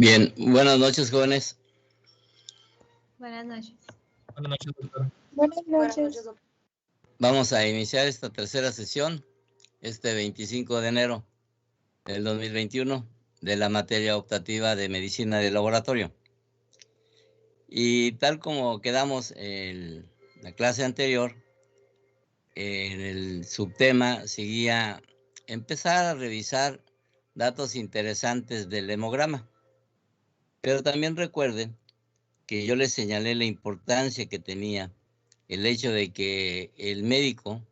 Bien, buenas noches, jóvenes. Buenas noches. Buenas noches, doctor. Buenas noches. Vamos a iniciar esta tercera sesión, este 25 de enero del 2021, de la materia optativa de medicina de laboratorio. Y tal como quedamos en la clase anterior, en el subtema seguía empezar a revisar datos interesantes del hemograma. Pero también recuerden que yo les señalé la importancia que tenía el hecho de que el médico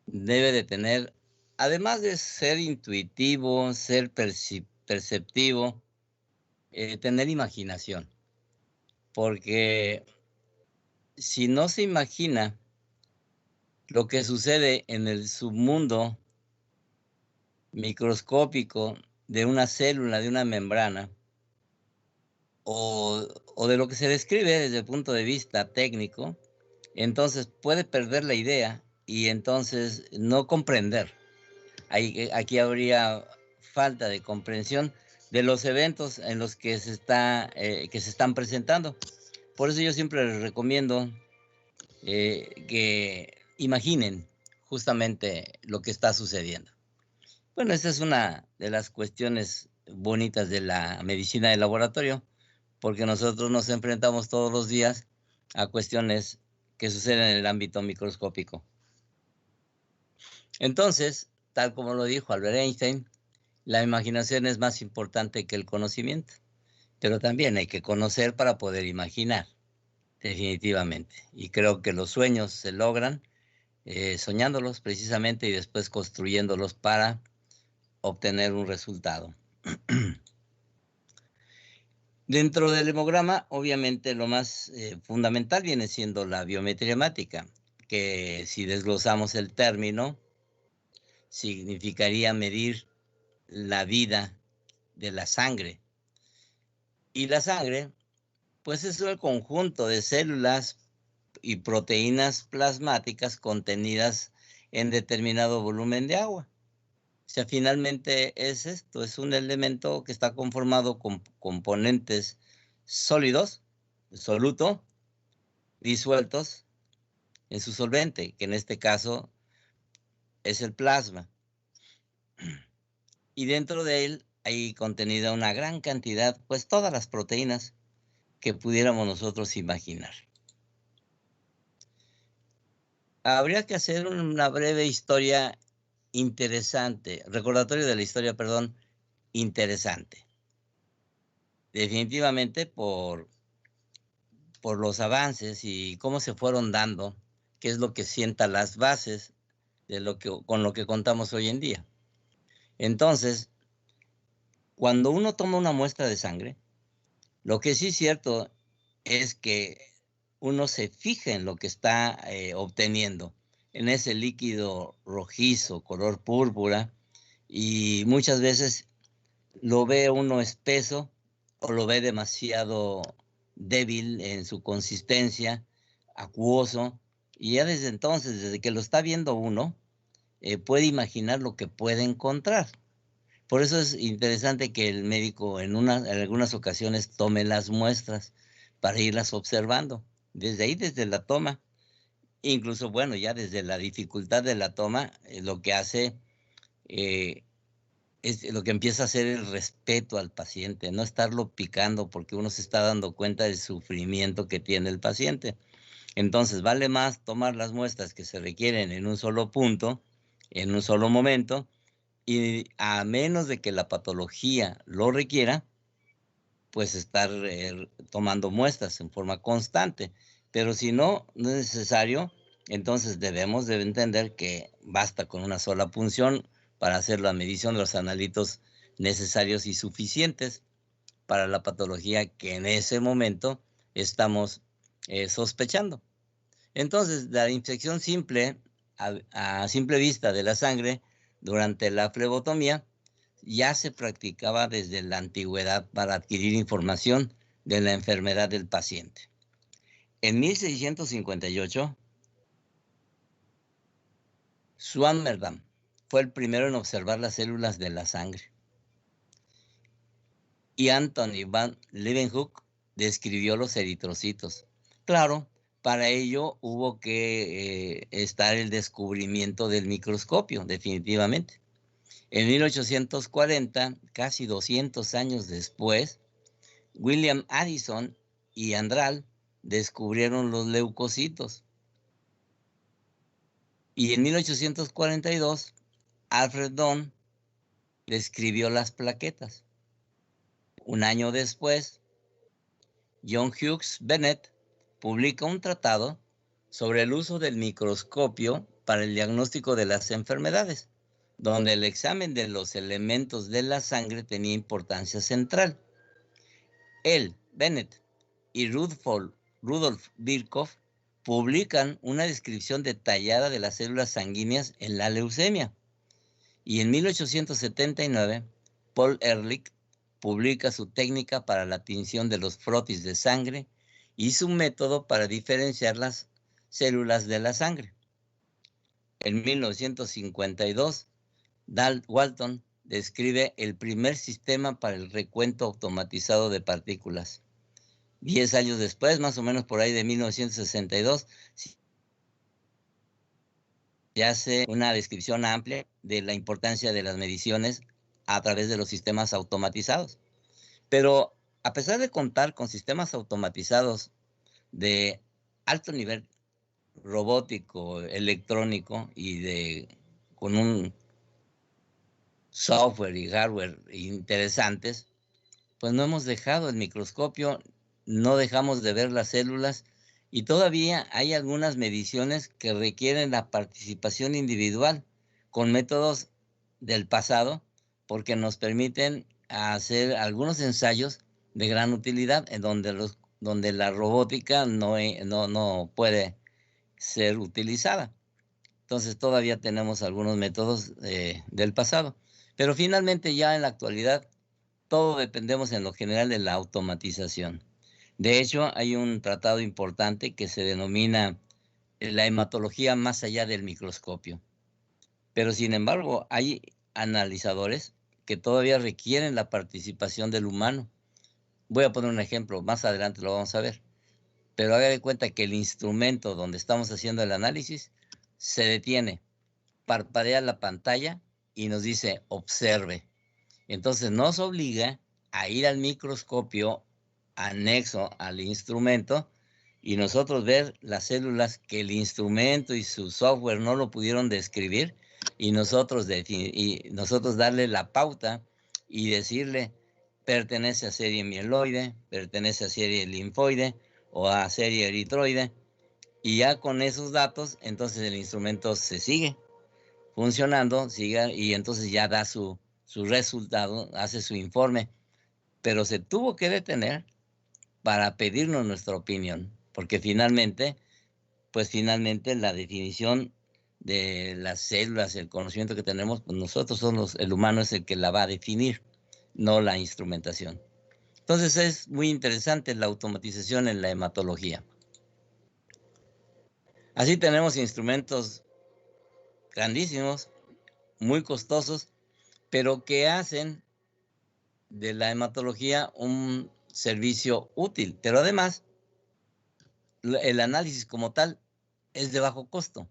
debe de tener, además de ser intuitivo, ser perceptivo, tener imaginación. Porque si no se imagina lo que sucede en el submundo microscópico de una célula, de una membrana, o de lo que se describe desde el punto de vista técnico, entonces puede perder la idea y entonces no comprender. Aquí habría falta de comprensión de los eventos en los que se están presentando. Por eso yo siempre les recomiendo que imaginen justamente lo que está sucediendo. Bueno, esta es una de las cuestiones bonitas de la medicina de laboratorio, porque nosotros nos enfrentamos todos los días a cuestiones que suceden en el ámbito microscópico. Entonces, tal como lo dijo Albert Einstein, la imaginación es más importante que el conocimiento, pero también hay que conocer para poder imaginar, definitivamente. Y creo que los sueños se logran soñándolos precisamente y después construyéndolos para obtener un resultado. Dentro del hemograma, obviamente lo más fundamental viene siendo la biometría hemática, que si desglosamos el término, significaría medir la vida de la sangre. Y la sangre, pues es el conjunto de células y proteínas plasmáticas contenidas en determinado volumen de agua. O sea, finalmente es esto, es un elemento que está conformado con componentes sólidos, soluto, disueltos en su solvente, que en este caso es el plasma. Y dentro de él hay contenida una gran cantidad, pues todas las proteínas que pudiéramos nosotros imaginar. Habría que hacer una breve historia interesante, recordatorio de la historia, perdón, interesante. Definitivamente por los avances y cómo se fueron dando, que es lo que sienta las bases de con lo que contamos hoy en día. Entonces, cuando uno toma una muestra de sangre, lo que sí es cierto es que uno se fija en lo que está obteniendo, en ese líquido rojizo, color púrpura, y muchas veces lo ve uno espeso o lo ve demasiado débil en su consistencia, acuoso, y ya desde entonces, desde que lo está viendo uno, puede imaginar lo que puede encontrar. Por eso es interesante que el médico en algunas ocasiones tome las muestras para irlas observando. Desde ahí, desde la toma, incluso, bueno, ya desde la dificultad de la toma, lo que hace es lo que empieza a hacer el respeto al paciente, no estarlo picando porque uno se está dando cuenta del sufrimiento que tiene el paciente. Entonces, vale más tomar las muestras que se requieren en un solo punto, en un solo momento, y a menos de que la patología lo requiera, pues estar tomando muestras en forma constante. Pero si no es necesario, entonces debemos de entender que basta con una sola punción para hacer la medición de los analitos necesarios y suficientes para la patología que en ese momento estamos sospechando. Entonces, la infección simple, a simple vista de la sangre, durante la flebotomía, ya se practicaba desde la antigüedad para adquirir información de la enfermedad del paciente. En 1658, Swammerdam fue el primero en observar las células de la sangre. y Anthony van Leeuwenhoek describió los eritrocitos. Claro, para ello hubo que estar el descubrimiento del microscopio, definitivamente. En 1840, casi 200 años después, William Addison y Andral descubrieron los leucocitos. Y en 1842, Alfred Dunn describió las plaquetas. Un año después, John Hughes Bennett publica un tratado sobre el uso del microscopio para el diagnóstico de las enfermedades, donde el examen de los elementos de la sangre tenía importancia central. Él, Bennett, y Rudolf Virchow publican una descripción detallada de las células sanguíneas en la leucemia. Y en 1879, Paul Ehrlich publica su técnica para la tinción de los frotis de sangre y su método para diferenciar las células de la sangre. En 1952, Walton describe el primer sistema para el recuento automatizado de partículas. 10 años después, más o menos por ahí de 1962, se hace una descripción amplia de la importancia de las mediciones a través de los sistemas automatizados. Pero a pesar de contar con sistemas automatizados de alto nivel robótico, electrónico y con un software y hardware interesantes, pues no hemos dejado el microscopio, no dejamos de ver las células y todavía hay algunas mediciones que requieren la participación individual con métodos del pasado porque nos permiten hacer algunos ensayos de gran utilidad en donde la robótica no puede ser utilizada. Entonces todavía tenemos algunos métodos del pasado. Pero finalmente ya en la actualidad todo dependemos en lo general de la automatización. De hecho, hay un tratado importante que se denomina la hematología más allá del microscopio. Pero sin embargo, hay analizadores que todavía requieren la participación del humano. Voy a poner un ejemplo, más adelante lo vamos a ver. Pero haga de cuenta que el instrumento donde estamos haciendo el análisis se detiene, parpadea la pantalla y nos dice observe. Entonces nos obliga a ir al microscopio anexo al instrumento y nosotros ver las células que el instrumento y su software no lo pudieron describir y nosotros darle la pauta y decirle pertenece a serie mieloide, pertenece a serie linfoide o a serie eritroide, y ya con esos datos entonces el instrumento se sigue funcionando, y entonces ya da su resultado, hace su informe, pero se tuvo que detener para pedirnos nuestra opinión, porque finalmente la definición de las células, el conocimiento que tenemos, pues nosotros el humano es el que la va a definir, no la instrumentación. Entonces es muy interesante la automatización en la hematología. Así tenemos instrumentos grandísimos, muy costosos, pero que hacen de la hematología un servicio útil, pero además el análisis como tal es de bajo costo.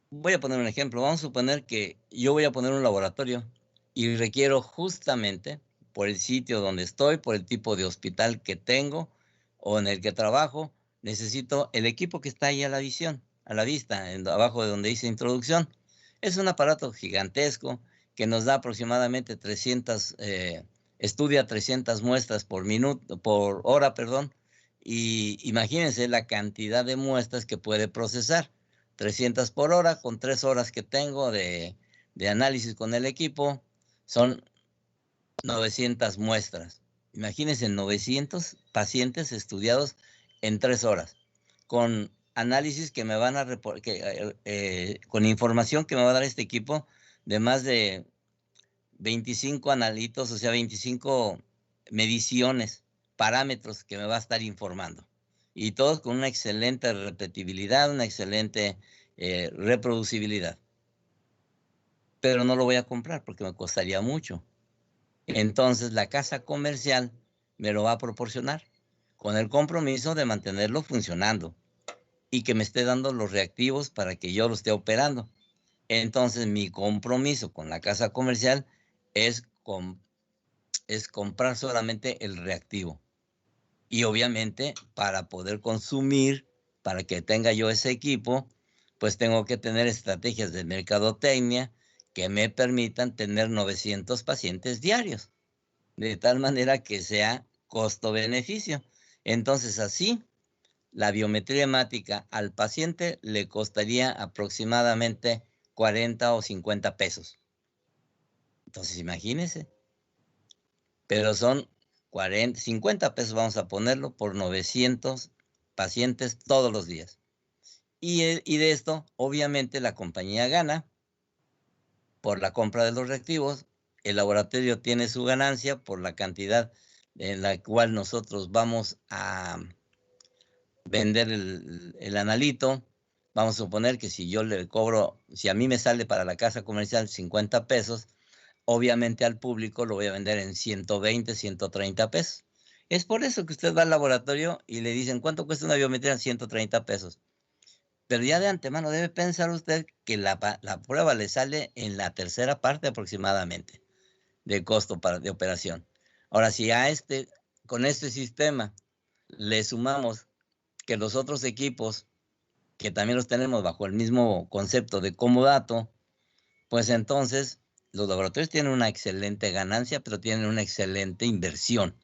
Voy a poner un ejemplo. Vamos a suponer que yo voy a poner un laboratorio y requiero justamente, por el sitio donde estoy, por el tipo de hospital que tengo o en el que trabajo, necesito el equipo que está ahí a la vista, abajo de donde dice introducción. Es un aparato gigantesco que nos da aproximadamente 300, estudia 300 muestras por hora, y imagínense la cantidad de muestras que puede procesar. 300 por hora, con 3 horas que tengo de análisis con el equipo, son 900 muestras. Imagínense 900 pacientes estudiados en 3 horas, con análisis que me van a con información que me va a dar este equipo de más de 25 analitos, o sea, 25 mediciones, parámetros que me va a estar informando. Y todos con una excelente repetibilidad, una excelente reproducibilidad. Pero no lo voy a comprar porque me costaría mucho. Entonces la casa comercial me lo va a proporcionar con el compromiso de mantenerlo funcionando y que me esté dando los reactivos para que yo lo esté operando. Entonces mi compromiso con la casa comercial es comprar solamente el reactivo. Y obviamente para poder consumir, para que tenga yo ese equipo, pues tengo que tener estrategias de mercadotecnia que me permitan tener 900 pacientes diarios, de tal manera que sea costo-beneficio. Entonces así, la biometría hemática al paciente le costaría aproximadamente 40 o 50 pesos. Entonces imagínense, pero son 50 pesos, vamos a ponerlo, por 900 pacientes todos los días. Y de esto, obviamente, la compañía gana por la compra de los reactivos, el laboratorio tiene su ganancia por la cantidad en la cual nosotros vamos a vender el analito. Vamos a suponer que si yo le cobro, si a mí me sale para la casa comercial 50 pesos, obviamente al público lo voy a vender en 120, 130 pesos. Es por eso que usted va al laboratorio y le dicen, ¿cuánto cuesta una biometría? 130 pesos. Pero ya de antemano debe pensar usted que la prueba le sale en la tercera parte aproximadamente de costo de operación. Ahora, si con este sistema le sumamos que los otros equipos, que también los tenemos bajo el mismo concepto de comodato, pues entonces los laboratorios tienen una excelente ganancia, pero tienen una excelente inversión.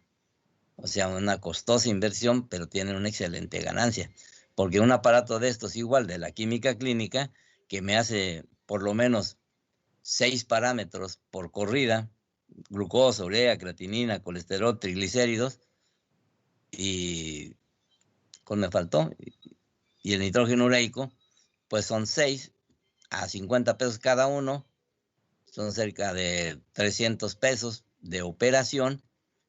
O sea, una costosa inversión, pero tienen una excelente ganancia. Porque un aparato de estos, igual de la química clínica, que me hace por lo menos 6 parámetros por corrida, glucosa, urea, creatinina, colesterol, triglicéridos, y me faltó, y el nitrógeno ureico, pues son 6 a 50 pesos cada uno, son cerca de 300 pesos de operación.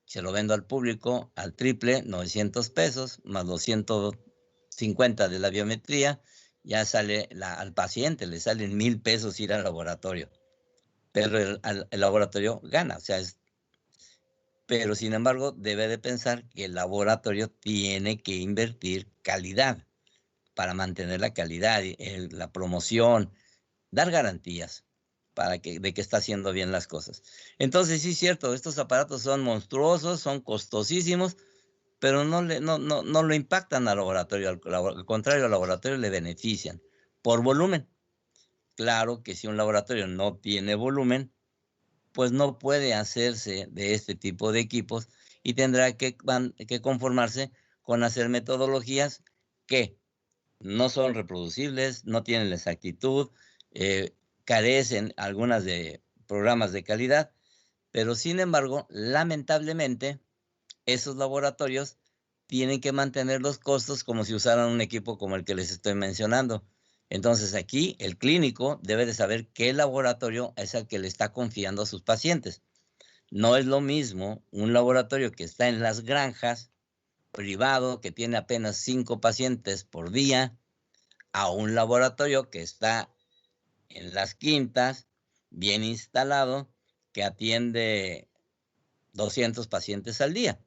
Se lo vendo al público al triple, 900 pesos, más los 150 de la biometría, ya sale al paciente, le salen 1,000 pesos ir al laboratorio. Pero el laboratorio gana, o sea, pero sin embargo debe de pensar que el laboratorio tiene que invertir calidad para mantener la calidad, la promoción, dar garantías de que está haciendo bien las cosas. Entonces, sí es cierto, estos aparatos son monstruosos, son costosísimos, pero no lo impactan al laboratorio, al contrario, al laboratorio le benefician por volumen. Claro que si un laboratorio no tiene volumen, pues no puede hacerse de este tipo de equipos y tendrá que conformarse con hacer metodologías que no son reproducibles, no tienen la exactitud, carecen algunas de programas de calidad, pero sin embargo, lamentablemente, esos laboratorios tienen que mantener los costos como si usaran un equipo como el que les estoy mencionando. Entonces aquí el clínico debe de saber qué laboratorio es el que le está confiando a sus pacientes. No es lo mismo un laboratorio que está en las granjas, privado, que tiene apenas 5 pacientes por día, a un laboratorio que está en las quintas, bien instalado, que atiende 200 pacientes al día.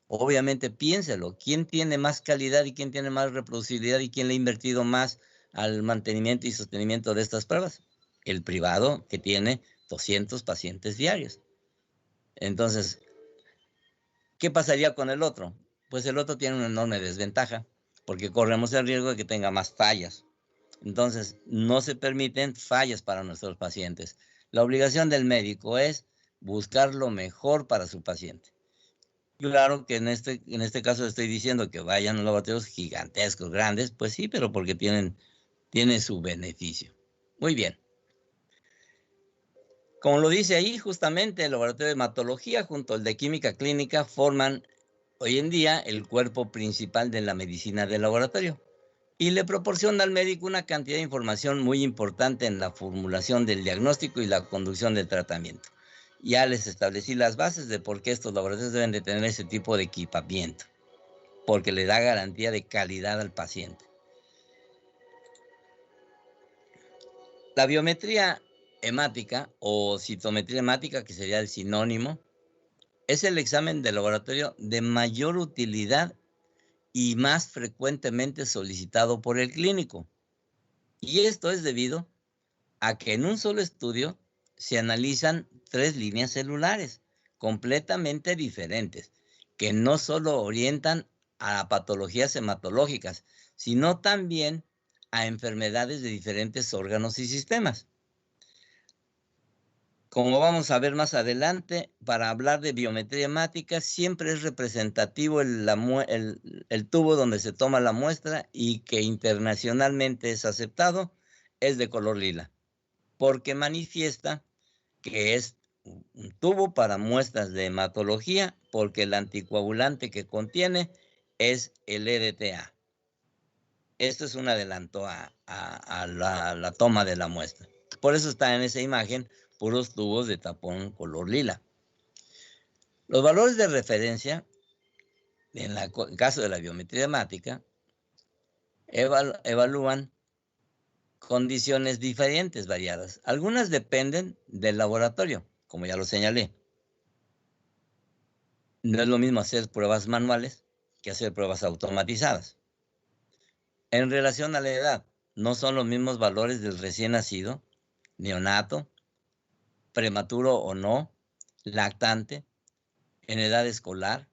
Obviamente piénselo, ¿quién tiene más calidad y quién tiene más reproducibilidad y quién le ha invertido más al mantenimiento y sostenimiento de estas pruebas? El privado, que tiene 200 pacientes diarios. Entonces, ¿qué pasaría con el otro? Pues el otro tiene una enorme desventaja, porque corremos el riesgo de que tenga más fallas. Entonces, no se permiten fallas para nuestros pacientes. La obligación del médico es buscar lo mejor para su paciente. Claro que en este caso estoy diciendo que vayan a laboratorios gigantescos, grandes, pues sí, pero porque tienen su beneficio. Muy bien. Como lo dice ahí, justamente el laboratorio de hematología junto al de química clínica forman hoy en día el cuerpo principal de la medicina del laboratorio y le proporciona al médico una cantidad de información muy importante en la formulación del diagnóstico y la conducción del tratamiento. Ya les establecí las bases de por qué estos laboratorios deben de tener ese tipo de equipamiento, porque le da garantía de calidad al paciente. La biometría hemática o citometría hemática, que sería el sinónimo, es el examen de laboratorio de mayor utilidad y más frecuentemente solicitado por el clínico. Y esto es debido a que en un solo estudio se analizan 3 líneas celulares completamente diferentes, que no solo orientan a patologías hematológicas, sino también a enfermedades de diferentes órganos y sistemas. Como vamos a ver más adelante, para hablar de biometría hemática siempre es representativo el tubo donde se toma la muestra, y que internacionalmente es aceptado, es de color lila, porque manifiesta que es un tubo para muestras de hematología, porque el anticoagulante que contiene es el EDTA. Esto es un adelanto a la toma de la muestra. Por eso está en esa imagen puros tubos de tapón color lila. Los valores de referencia, en el caso de la biometría hemática, evalúan condiciones diferentes, variadas. Algunas dependen del laboratorio, como ya lo señalé. No es lo mismo hacer pruebas manuales que hacer pruebas automatizadas. En relación a la edad, no son los mismos valores del recién nacido, neonato, prematuro o no, lactante, en edad escolar,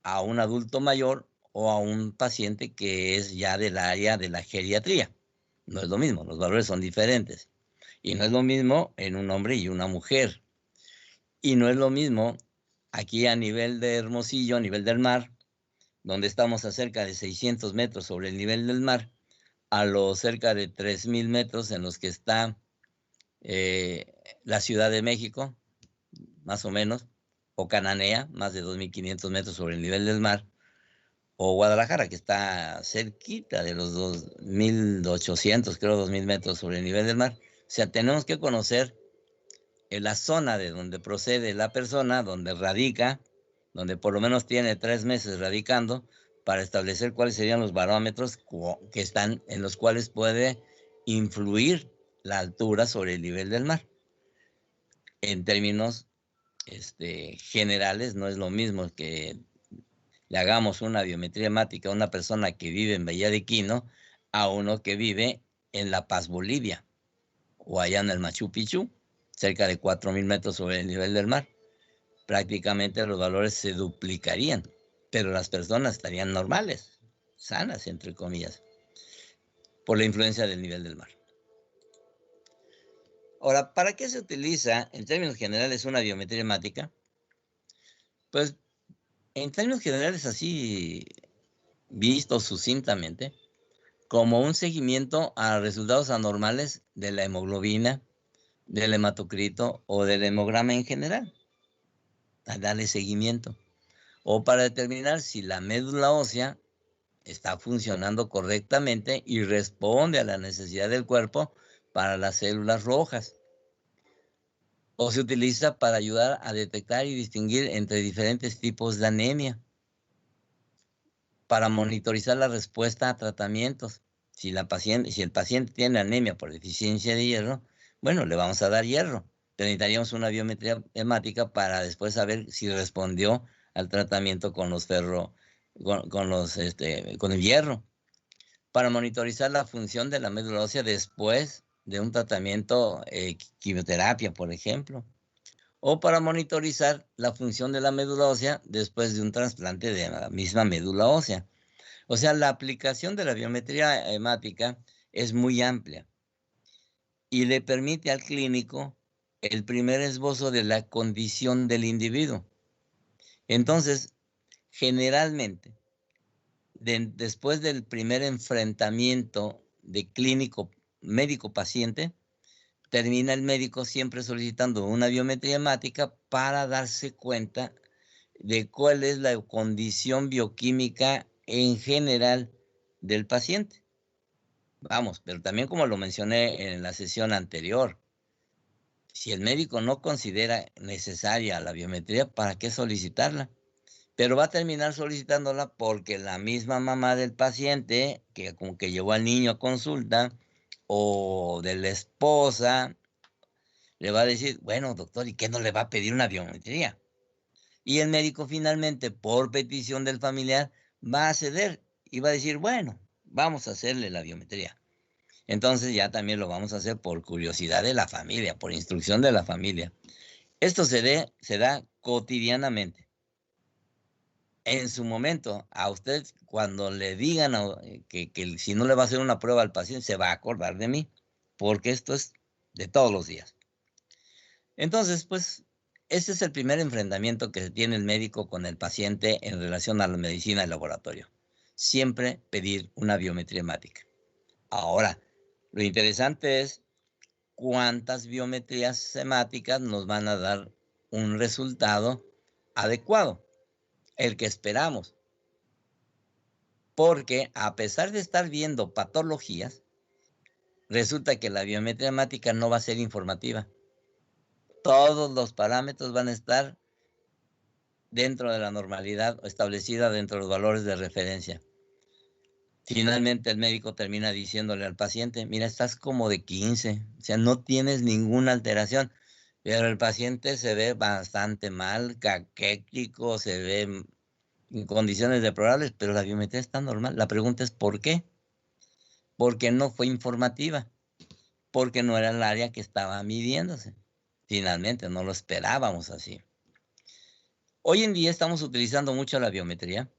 a un adulto mayor o a un paciente que es ya del área de la geriatría. No es lo mismo, los valores son diferentes. Y no es lo mismo en un hombre y una mujer. Y no es lo mismo aquí a nivel de Hermosillo, a nivel del mar, donde estamos a cerca de 600 metros sobre el nivel del mar, a los cerca de 3,000 metros en los que está la Ciudad de México, más o menos, o Cananea, más de 2,500 metros sobre el nivel del mar, o Guadalajara, que está cerquita de los 2,800, creo, 2,000 metros sobre el nivel del mar. O sea, tenemos que conocer en la zona de donde procede la persona, donde radica, donde por lo menos tiene 3 meses radicando, para establecer cuáles serían los barómetros que están, en los cuales puede influir la altura sobre el nivel del mar. En términos generales, no es lo mismo que le hagamos una biometría hemática a una persona que vive en Bahía de Quino a uno que vive en La Paz, Bolivia, o allá en el Machu Picchu, cerca de 4,000 metros sobre el nivel del mar. Prácticamente los valores se duplicarían, pero las personas estarían normales, sanas, entre comillas, por la influencia del nivel del mar. Ahora, ¿para qué se utiliza, en términos generales, una biometría hemática? Pues, en términos generales, así visto sucintamente, como un seguimiento a resultados anormales de la hemoglobina, del hematocrito o del hemograma en general, a darle seguimiento, o para determinar si la médula ósea está funcionando correctamente y responde a la necesidad del cuerpo para las células rojas, o se utiliza para ayudar a detectar y distinguir entre diferentes tipos de anemia, para monitorizar la respuesta a tratamientos. Si el paciente tiene anemia por deficiencia de hierro, bueno, le vamos a dar hierro, pero necesitaríamos una biometría hemática para después saber si respondió al tratamiento con los con el hierro, para monitorizar la función de la médula ósea después de un tratamiento, quimioterapia, por ejemplo, o para monitorizar la función de la médula ósea después de un trasplante de la misma médula ósea. O sea, la aplicación de la biometría hemática es muy amplia y le permite al clínico el primer esbozo de la condición del individuo. Entonces, generalmente, después del primer enfrentamiento de clínico médico-paciente, termina el médico siempre solicitando una biometría hemática para darse cuenta de cuál es la condición bioquímica en general del paciente. Vamos, pero también, como lo mencioné en la sesión anterior, si el médico no considera necesaria la biometría, ¿para qué solicitarla? Pero va a terminar solicitándola porque la misma mamá del paciente, que como que llevó al niño a consulta, o de la esposa, le va a decir, bueno, doctor, ¿y qué no le va a pedir una biometría? Y el médico finalmente, por petición del familiar, va a ceder y va a decir, bueno, vamos a hacerle la biometría. Entonces ya también lo vamos a hacer por curiosidad de la familia, por instrucción de la familia. Esto se da cotidianamente. En su momento, a usted cuando le digan que si no le va a hacer una prueba al paciente, se va a acordar de mí, porque esto es de todos los días. Entonces, pues, este es el primer enfrentamiento que tiene el médico con el paciente en relación a la medicina de laboratorio. Siempre pedir una biometría hemática. Ahora, lo interesante es cuántas biometrías hemáticas nos van a dar un resultado adecuado, el que esperamos. Porque a pesar de estar viendo patologías, resulta que la biometría hemática no va a ser informativa. Todos los parámetros van a estar dentro de la normalidad establecida dentro de los valores de referencia. Finalmente el médico termina diciéndole al paciente, mira, estás como de 15, o sea, no tienes ninguna alteración, pero el paciente se ve bastante mal, caquético, se ve en condiciones deplorables, pero la biometría está normal. La pregunta es ¿por qué? Porque no fue informativa, porque no era el área que estaba midiéndose. Finalmente, no lo esperábamos así. Hoy en día estamos utilizando mucho la biometría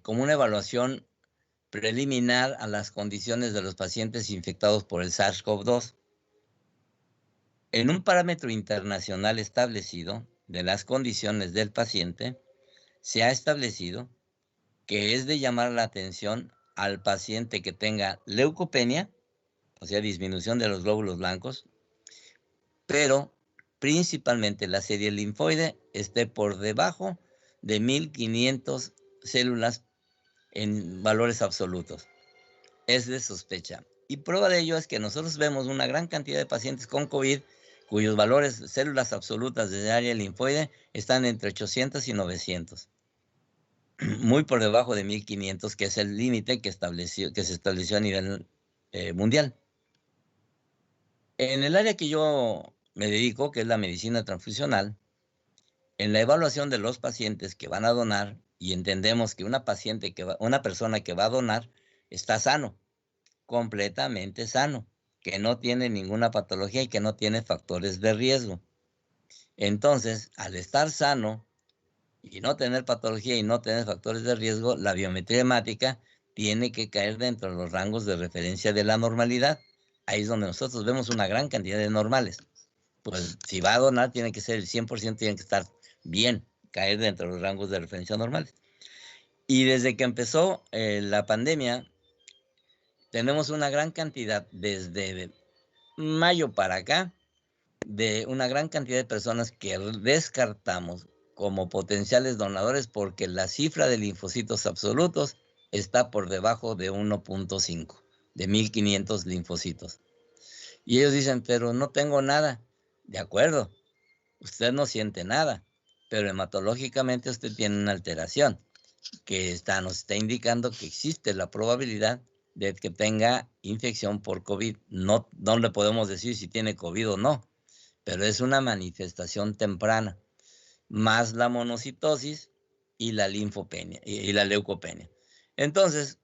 como una evaluación preliminar a las condiciones de los pacientes infectados por el SARS-CoV-2. En un parámetro internacional establecido de las condiciones del paciente, se ha establecido que es de llamar la atención al paciente que tenga leucopenia, o sea, disminución de los glóbulos blancos, pero principalmente la serie linfoide esté por debajo de 1500 células en valores absolutos. Es de sospecha. Y prueba de ello es que nosotros vemos una gran cantidad de pacientes con COVID cuyos valores células absolutas de área linfoide están entre 800 y 900. Muy por debajo de 1500, que es el límite que se estableció a nivel mundial. En el área que yo me dedico, que es la medicina transfusional, en la evaluación de los pacientes que van a donar, y entendemos que una persona que va a donar está sano, completamente sano, que no tiene ninguna patología y que no tiene factores de riesgo. Entonces, al estar sano y no tener patología y no tener factores de riesgo, la biometría hemática tiene que caer dentro de los rangos de referencia de la normalidad. Ahí es donde nosotros vemos una gran cantidad de normales. Pues si va a donar, tiene que ser el 100%, tiene que estar bien, caer dentro de los rangos de referencia normales. Y desde que empezó la pandemia, tenemos una gran cantidad, desde mayo para acá, de una gran cantidad de personas que descartamos como potenciales donadores porque la cifra de linfocitos absolutos está por debajo de 1.5, de 1500 linfocitos. Y ellos dicen, pero no tengo nada. De acuerdo, usted no siente nada, pero hematológicamente usted tiene una alteración que nos está indicando que existe la probabilidad de que tenga infección por COVID. No le podemos decir si tiene COVID o no, pero es una manifestación temprana, más la monocitosis y la linfopenia y la leucopenia. Entonces,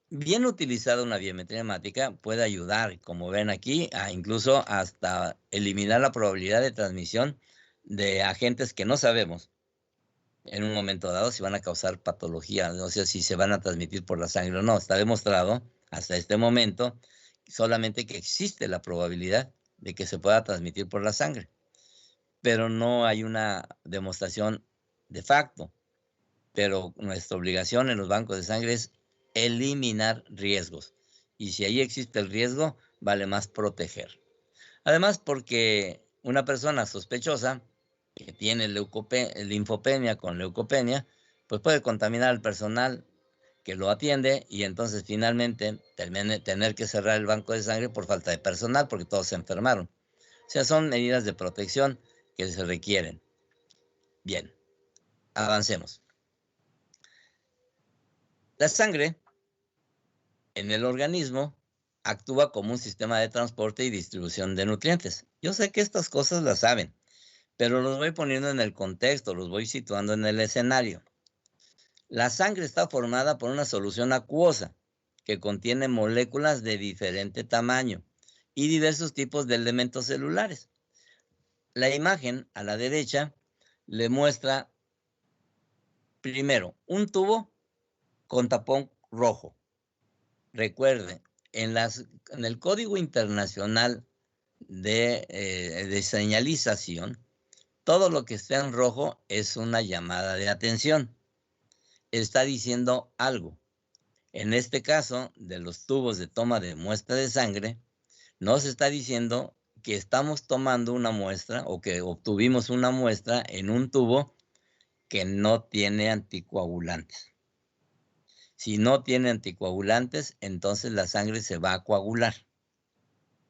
bien utilizada una biometría hemática puede ayudar, como ven aquí, a incluso hasta eliminar la probabilidad de transmisión de agentes que no sabemos en un momento dado si van a causar patología, o sea, si se van a transmitir por la sangre o no. Está demostrado hasta este momento solamente que existe la probabilidad de que se pueda transmitir por la sangre, pero no hay una demostración de facto. Pero nuestra obligación en los bancos de sangre es eliminar riesgos. Y si ahí existe el riesgo, vale más proteger. Además, porque una persona sospechosa que tiene linfopenia con leucopenia, pues puede contaminar al personal que lo atiende y entonces finalmente tener que cerrar el banco de sangre por falta de personal porque todos se enfermaron. O sea, son medidas de protección que se requieren. Bien, avancemos. La sangre en el organismo actúa como un sistema de transporte y distribución de nutrientes. Yo sé que estas cosas las saben, pero los voy poniendo en el contexto, los voy situando en el escenario. La sangre está formada por una solución acuosa que contiene moléculas de diferente tamaño y diversos tipos de elementos celulares. La imagen a la derecha le muestra primero un tubo con tapón rojo. Recuerde, en el Código Internacional de Señalización, todo lo que esté en rojo es una llamada de atención. Está diciendo algo. En este caso, de los tubos de toma de muestra de sangre, nos está diciendo que estamos tomando una muestra o que obtuvimos una muestra en un tubo que no tiene anticoagulantes. Si no tiene anticoagulantes, entonces la sangre se va a coagular.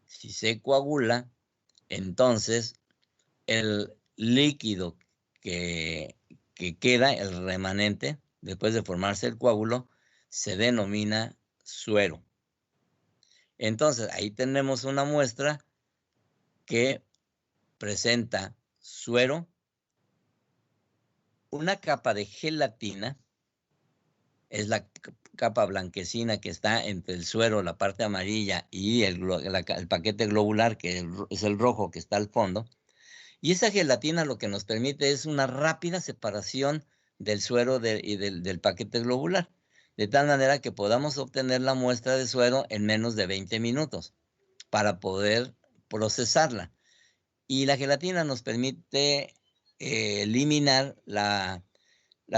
Si se coagula, entonces el líquido que queda, el remanente, después de formarse el coágulo, se denomina suero. Entonces, ahí tenemos una muestra que presenta suero, una capa de gelatina, es la capa blanquecina que está entre el suero, la parte amarilla, y el paquete globular, que es el rojo que está al fondo. Y esa gelatina lo que nos permite es una rápida separación del suero y del paquete globular, de tal manera que podamos obtener la muestra de suero en menos de 20 minutos para poder procesarla. Y la gelatina nos permite eliminar la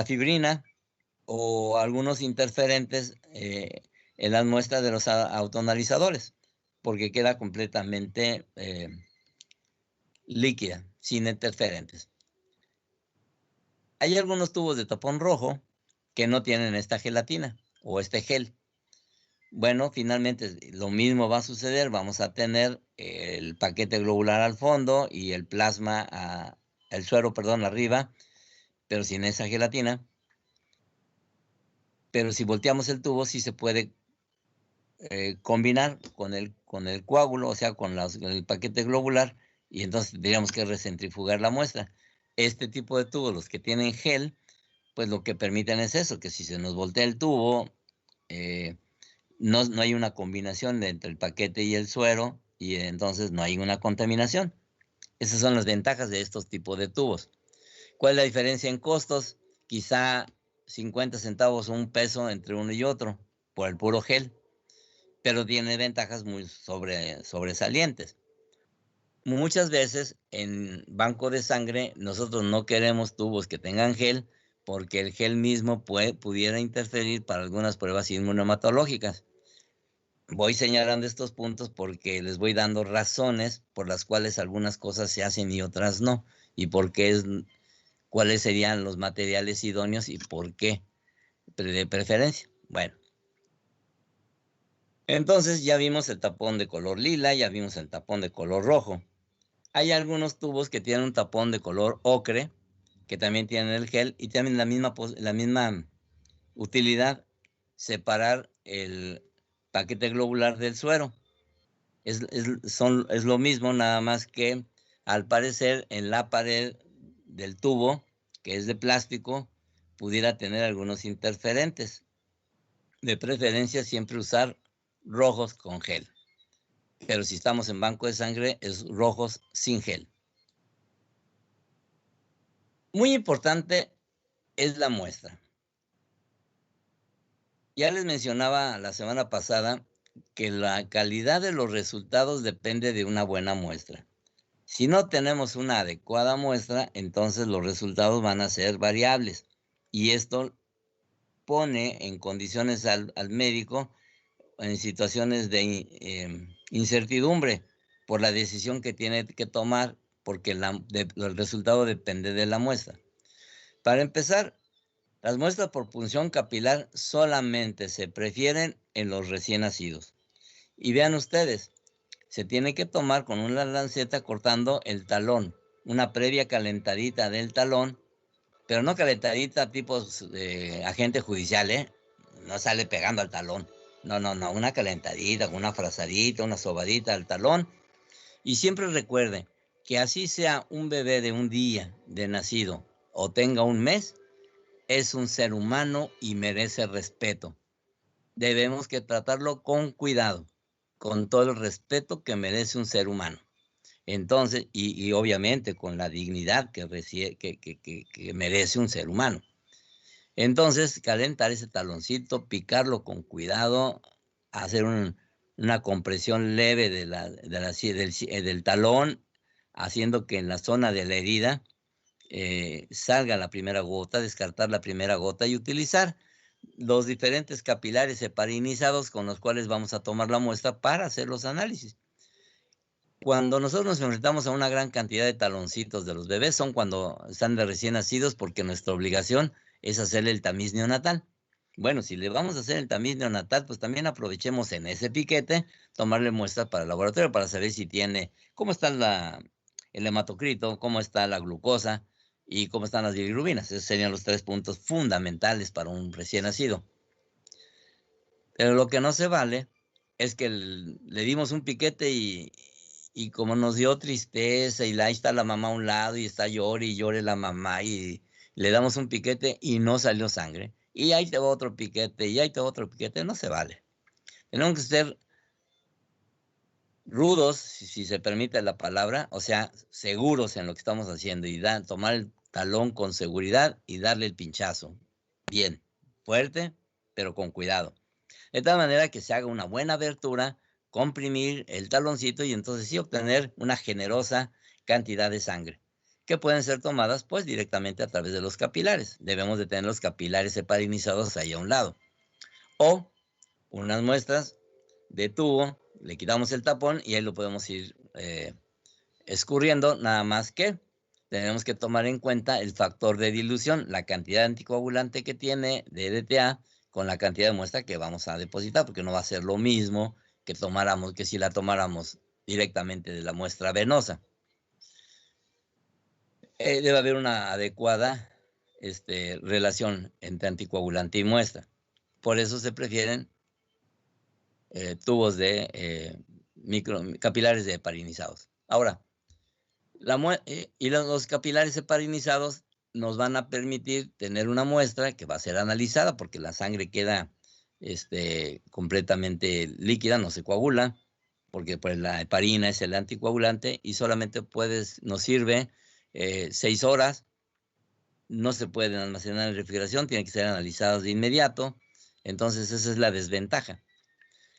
fibrina o algunos interferentes en las muestras de los autoanalizadores, porque queda completamente líquida, sin interferentes. Hay algunos tubos de tapón rojo que no tienen esta gelatina o este gel. Bueno, finalmente lo mismo va a suceder. Vamos a tener el paquete globular al fondo y el plasma, el suero, perdón, arriba, pero sin esa gelatina. Pero si volteamos el tubo, sí se puede combinar con el coágulo, o sea, con el paquete globular, y entonces tendríamos que recentrifugar la muestra. Este tipo de tubos, los que tienen gel, pues lo que permiten es eso, que si se nos voltea el tubo, no hay una combinación entre el paquete y el suero, y entonces no hay una contaminación. Esas son las ventajas de estos tipos de tubos. ¿Cuál es la diferencia en costos? Quizá 50 centavos o un peso entre uno y otro por el puro gel, pero tiene ventajas muy sobresalientes. Muchas veces en banco de sangre nosotros no queremos tubos que tengan gel porque el gel mismo pudiera interferir para algunas pruebas inmunohematológicas. Voy señalando estos puntos porque les voy dando razones por las cuales algunas cosas se hacen y otras no, y cuáles serían los materiales idóneos y por qué de preferencia. Bueno, entonces ya vimos el tapón de color lila, ya vimos el tapón de color rojo. Hay algunos tubos que tienen un tapón de color ocre, que también tienen el gel y tienen la misma utilidad, separar el paquete globular del suero. Es lo mismo, nada más que al parecer en la pared del tubo, que es de plástico, pudiera tener algunos interferentes. De preferencia siempre usar rojos con gel. Pero si estamos en banco de sangre, es rojos sin gel. Muy importante es la muestra. Ya les mencionaba la semana pasada que la calidad de los resultados depende de una buena muestra. Si no tenemos una adecuada muestra, entonces los resultados van a ser variables. Y esto pone en condiciones al médico en situaciones de incertidumbre por la decisión que tiene que tomar, porque el resultado depende de la muestra. Para empezar, las muestras por punción capilar solamente se prefieren en los recién nacidos. Y vean ustedes, se tiene que tomar con una lanceta cortando el talón, una previa calentadita del talón, pero no calentadita tipo agente judicial, ¿eh? No sale pegando al talón. No, una calentadita, una frazadita, una sobadita al talón. Y siempre recuerde, que así sea un bebé de un día de nacido o tenga un mes, es un ser humano y merece respeto. Debemos que tratarlo con cuidado, con todo el respeto que merece un ser humano. Entonces, y obviamente con la dignidad que merece un ser humano. Entonces, calentar ese taloncito, picarlo con cuidado, hacer una compresión leve del talón, haciendo que en la zona de la herida salga la primera gota, descartar la primera gota y utilizar los diferentes capilares heparinizados con los cuales vamos a tomar la muestra para hacer los análisis. Cuando nosotros nos enfrentamos a una gran cantidad de taloncitos de los bebés son cuando están de recién nacidos, porque nuestra obligación es hacerle el tamiz neonatal. Bueno, si le vamos a hacer el tamiz neonatal, pues también aprovechemos en ese piquete, tomarle muestras para el laboratorio para saber si tiene, cómo está el hematocrito, cómo está la glucosa y cómo están las bilirrubinas. Esos serían los 3 puntos fundamentales para un recién nacido. Pero lo que no se vale es que le dimos un piquete y como nos dio tristeza y ahí está la mamá a un lado y está llore y llore la mamá y le damos un piquete y no salió sangre. Y ahí te va otro piquete y ahí te va otro piquete. No se vale. Tenemos que ser rudos, si se permite la palabra, o sea, seguros en lo que estamos haciendo y tomar el talón con seguridad y darle el pinchazo. Bien, fuerte, pero con cuidado. De tal manera que se haga una buena abertura, comprimir el taloncito y entonces sí obtener una generosa cantidad de sangre, que pueden ser tomadas pues directamente a través de los capilares. Debemos de tener los capilares heparinizados ahí a un lado. O unas muestras de tubo, le quitamos el tapón y ahí lo podemos ir escurriendo, nada más que tenemos que tomar en cuenta el factor de dilución, la cantidad de anticoagulante que tiene de EDTA con la cantidad de muestra que vamos a depositar, porque no va a ser lo mismo que si la tomáramos directamente de la muestra venosa. Debe haber una adecuada relación entre anticoagulante y muestra. Por eso se prefieren tubos de capilares de heparinizados. Ahora, los capilares heparinizados nos van a permitir tener una muestra que va a ser analizada porque la sangre queda completamente líquida, no se coagula, porque pues la heparina es el anticoagulante y solamente nos sirve 6 horas, no se pueden almacenar en refrigeración, tienen que ser analizadas de inmediato, entonces esa es la desventaja.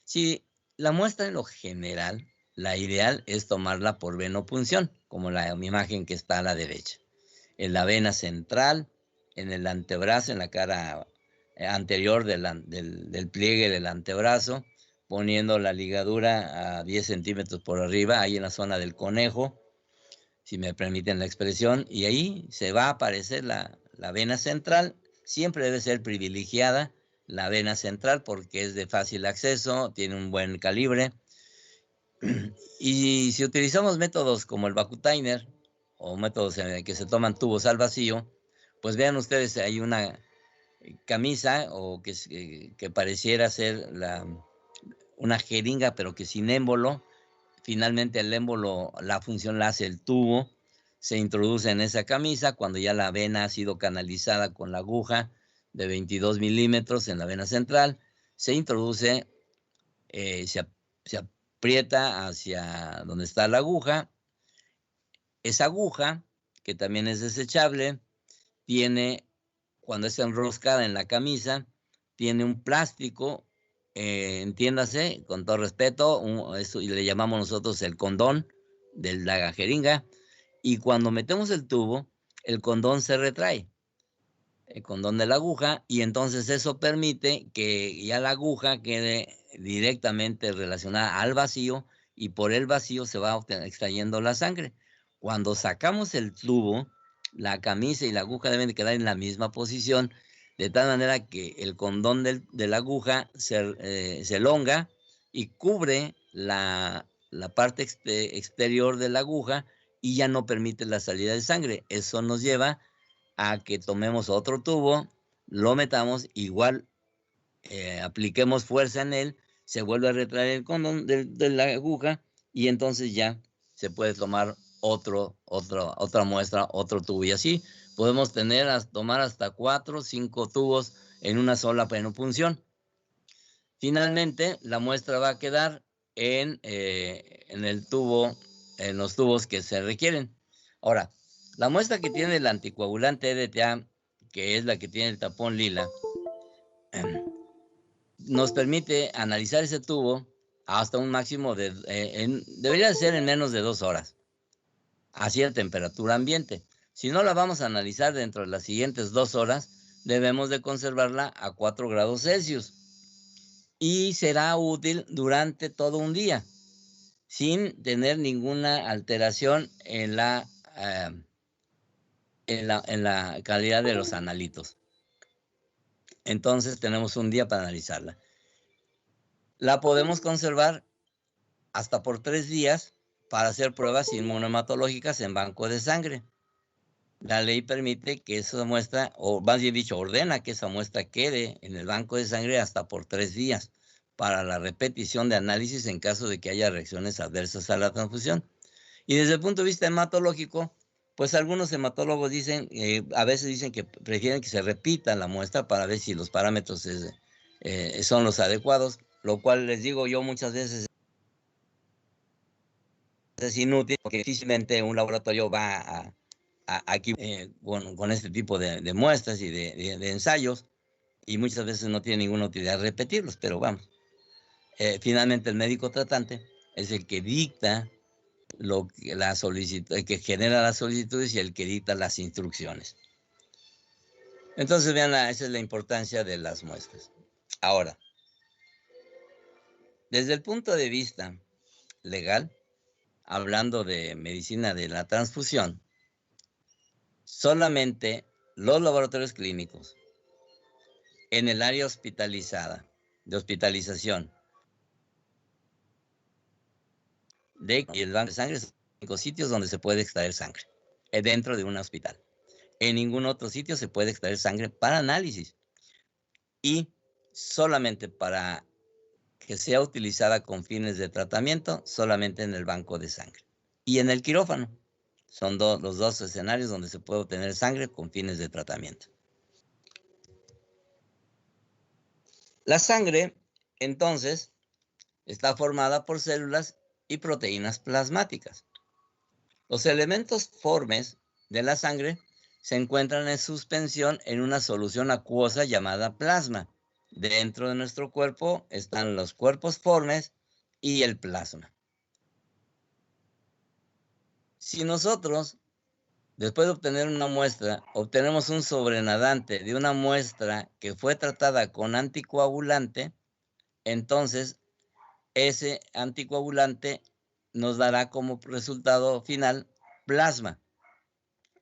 Si la muestra en lo general, la ideal es tomarla por venopunción, como la imagen que está a la derecha. En la vena central, en el antebrazo, en la cara anterior del pliegue del antebrazo, poniendo la ligadura a 10 centímetros por arriba, ahí en la zona del conejo, si me permiten la expresión, y ahí se va a aparecer la vena central. Siempre debe ser privilegiada la vena central porque es de fácil acceso, tiene un buen calibre. Y si utilizamos métodos como el Vacutainer o métodos en que se toman tubos al vacío, pues vean ustedes, hay una camisa o que pareciera ser una jeringa, pero que sin émbolo. Finalmente el émbolo, la función la hace el tubo, se introduce en esa camisa cuando ya la vena ha sido canalizada con la aguja de 22 milímetros en la vena central, se introduce, se aprieta hacia donde está la aguja. Esa aguja, que también es desechable, cuando está enroscada en la camisa, tiene un plástico, entiéndase, con todo respeto, eso le llamamos nosotros el condón de la jeringa, y cuando metemos el tubo, el condón se retrae, el condón de la aguja, y entonces eso permite que ya la aguja quede directamente relacionada al vacío, y por el vacío se va extrayendo la sangre. Cuando sacamos el tubo, la camisa y la aguja deben de quedar en la misma posición, de tal manera que el condón de la aguja se elonga y cubre la parte exterior de la aguja y ya no permite la salida de sangre. Eso nos lleva a que tomemos otro tubo, lo metamos, igual apliquemos fuerza en él, se vuelve a retraer el condón de la aguja y entonces ya se puede tomar otra muestra, otro tubo. Y así podemos tomar hasta 4 o 5 tubos en una sola punción. Finalmente, la muestra va a quedar en los tubos que se requieren. Ahora, la muestra que tiene el anticoagulante EDTA, que es la que tiene el tapón lila, nos permite analizar ese tubo hasta un máximo debería ser en menos de 2 horas, a cierta temperatura ambiente. Si no la vamos a analizar dentro de las siguientes 2 horas, debemos de conservarla a 4 grados Celsius. Y será útil durante todo un día, sin tener ninguna alteración en la calidad de los analitos. Entonces tenemos un día para analizarla. La podemos conservar hasta por 3 días para hacer pruebas inmunohematológicas en banco de sangre. La ley permite que esa muestra, o más bien dicho, ordena que esa muestra quede en el banco de sangre hasta por 3 días para la repetición de análisis en caso de que haya reacciones adversas a la transfusión. Y desde el punto de vista hematológico, pues algunos hematólogos dicen, a veces dicen que prefieren que se repita la muestra para ver si los parámetros son los adecuados, lo cual les digo yo muchas veces es inútil porque difícilmente un laboratorio va aquí con este tipo de muestras y de ensayos, y muchas veces no tiene ninguna utilidad repetirlos, pero vamos. Finalmente el médico tratante es el que dicta el que genera las solicitudes y el que dicta las instrucciones. Entonces vean, esa es la importancia de las muestras. Ahora, desde el punto de vista legal, hablando de medicina de la transfusión, solamente los laboratorios clínicos en el área hospitalizada, de hospitalización, y el banco de sangre son los únicos sitios donde se puede extraer sangre, dentro de un hospital. En ningún otro sitio se puede extraer sangre para análisis. Y solamente para que sea utilizada con fines de tratamiento, solamente en el banco de sangre. Y en el quirófano. Son los dos escenarios donde se puede obtener sangre con fines de tratamiento. La sangre, entonces, está formada por células y proteínas plasmáticas. Los elementos formes de la sangre se encuentran en suspensión en una solución acuosa llamada plasma. Dentro de nuestro cuerpo están los cuerpos formes y el plasma. Si nosotros, después de obtener una muestra, obtenemos un sobrenadante de una muestra que fue tratada con anticoagulante, entonces ese anticoagulante nos dará como resultado final plasma.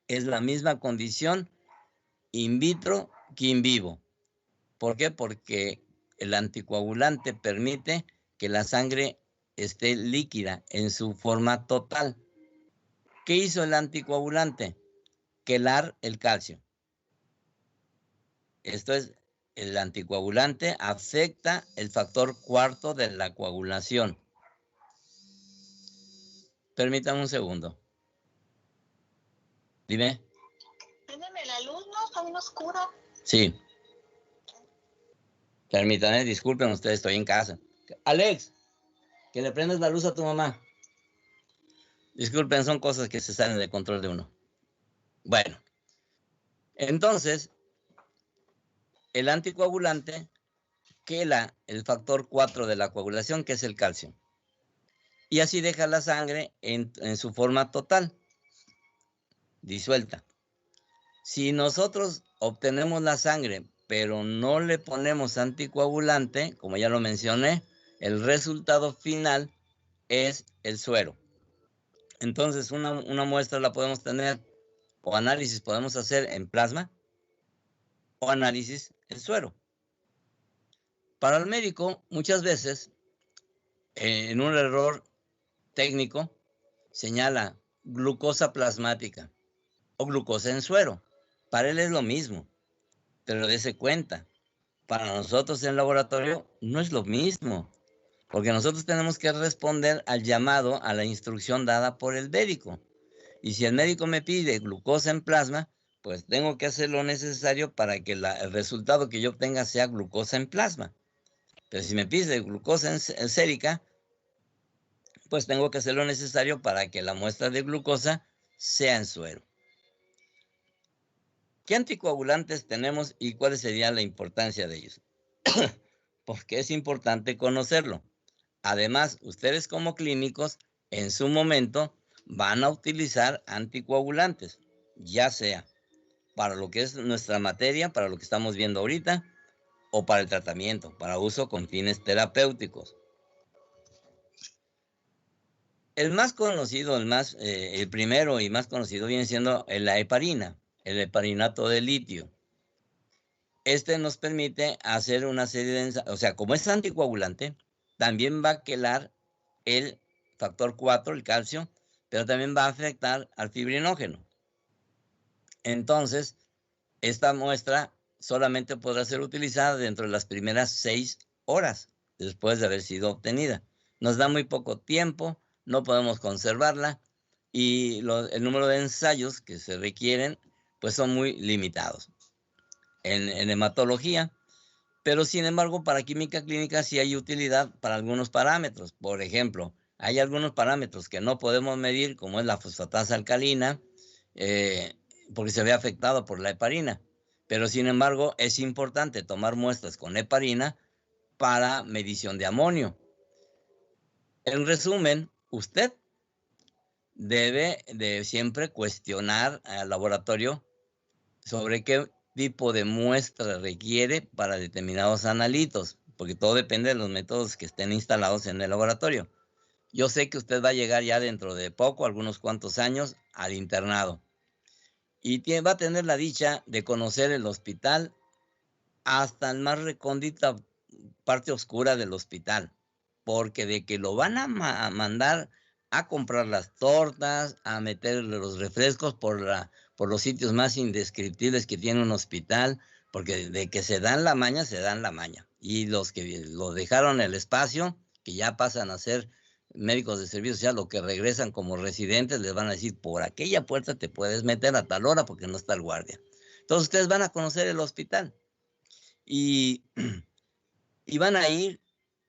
Es la misma condición in vitro que in vivo. ¿Por qué? Porque el anticoagulante permite que la sangre esté líquida en su forma total. ¿Qué hizo el anticoagulante? Quelar el calcio. Esto es, el anticoagulante afecta el factor cuarto de la coagulación. Permítame un segundo. Dime. Préndeme la luz, ¿no? Está bien oscura. Sí. Permítame, disculpen ustedes, estoy en casa. Alex, que le prendas la luz a tu mamá. Disculpen, son cosas que se salen de control de uno. Bueno, entonces, el anticoagulante quela el factor 4 de la coagulación, que es el calcio. Y así deja la sangre en su forma total, disuelta. Si nosotros obtenemos la sangre, pero no le ponemos anticoagulante, como ya lo mencioné, el resultado final es el suero. Entonces, una muestra la podemos tener, o análisis podemos hacer en plasma, o análisis en suero. Para el médico, muchas veces, en un error técnico, señala glucosa plasmática o glucosa en suero. Para él es lo mismo, pero dése cuenta, para nosotros en el laboratorio no es lo mismo, porque nosotros tenemos que responder al llamado, a la instrucción dada por el médico. Y si el médico me pide glucosa en plasma, pues tengo que hacer lo necesario para que el resultado que yo obtenga sea glucosa en plasma. Pero si me pide glucosa en sérica, pues tengo que hacer lo necesario para que la muestra de glucosa sea en suero. ¿Qué anticoagulantes tenemos y cuál sería la importancia de ellos? Porque es importante conocerlo. Además, ustedes como clínicos, en su momento, van a utilizar anticoagulantes, ya sea para lo que es nuestra materia, para lo que estamos viendo ahorita, o para el tratamiento, para uso con fines terapéuticos. El más conocido, el primero y más conocido viene siendo la heparina, el heparinato de litio. Este nos permite hacer una serie de, o sea, como es anticoagulante, también va a quelar el factor 4, el calcio, pero también va a afectar al fibrinógeno. Entonces, esta muestra solamente podrá ser utilizada dentro de las primeras 6 horas después de haber sido obtenida. Nos da muy poco tiempo, no podemos conservarla y el número de ensayos que se requieren pues son muy limitados. En hematología, pero sin embargo para química clínica sí hay utilidad para algunos parámetros. Por ejemplo, hay algunos parámetros que no podemos medir, como es la fosfatasa alcalina, porque se ve afectado por la heparina. Pero sin embargo es importante tomar muestras con heparina para medición de amonio. En resumen, usted debe de siempre cuestionar al laboratorio sobre qué tipo de muestra requiere para determinados analitos, porque todo depende de los métodos que estén instalados en el laboratorio. Yo sé que usted va a llegar ya dentro de poco, algunos cuantos años, al internado. Y va a tener la dicha de conocer el hospital hasta la más recóndita parte oscura del hospital. Porque de que lo van a mandar a comprar las tortas, a meterle los refrescos por los sitios más indescriptibles que tiene un hospital, porque de que se dan la maña, se dan la maña. Y los que lo dejaron el espacio, que ya pasan a ser médicos de servicio social, lo que regresan como residentes, les van a decir, por aquella puerta te puedes meter a tal hora porque no está el guardia. Entonces ustedes van a conocer el hospital y, y van a ir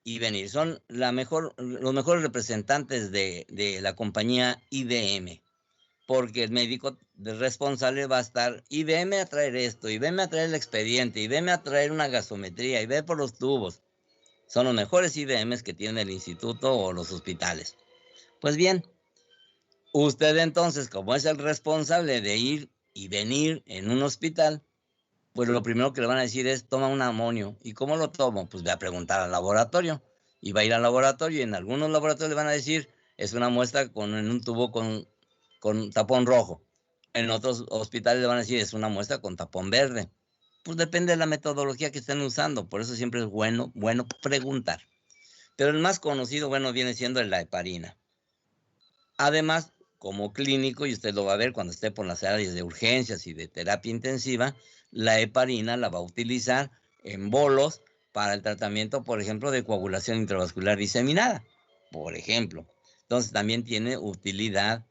y venir. Son los mejores representantes de la compañía IBM, porque el médico responsable va a estar, y veme a traer esto, y veme a traer el expediente, y veme a traer una gasometría, y ve por los tubos. Son los mejores IBMs que tiene el instituto o los hospitales. Pues bien, usted entonces, como es el responsable de ir y venir en un hospital, pues lo primero que le van a decir es, toma un amonio. ¿Y cómo lo tomo? Pues voy a preguntar al laboratorio. Y va a ir al laboratorio y en algunos laboratorios le van a decir, es una muestra en un tubo con tapón rojo. En otros hospitales le van a decir, es una muestra con tapón verde. Pues depende de la metodología que estén usando. Por eso siempre es bueno preguntar. Pero el más conocido, viene siendo la heparina. Además, como clínico, y usted lo va a ver cuando esté por las áreas de urgencias y de terapia intensiva, la heparina la va a utilizar en bolos para el tratamiento, por ejemplo, de coagulación intravascular diseminada, por ejemplo. Entonces también tiene utilidad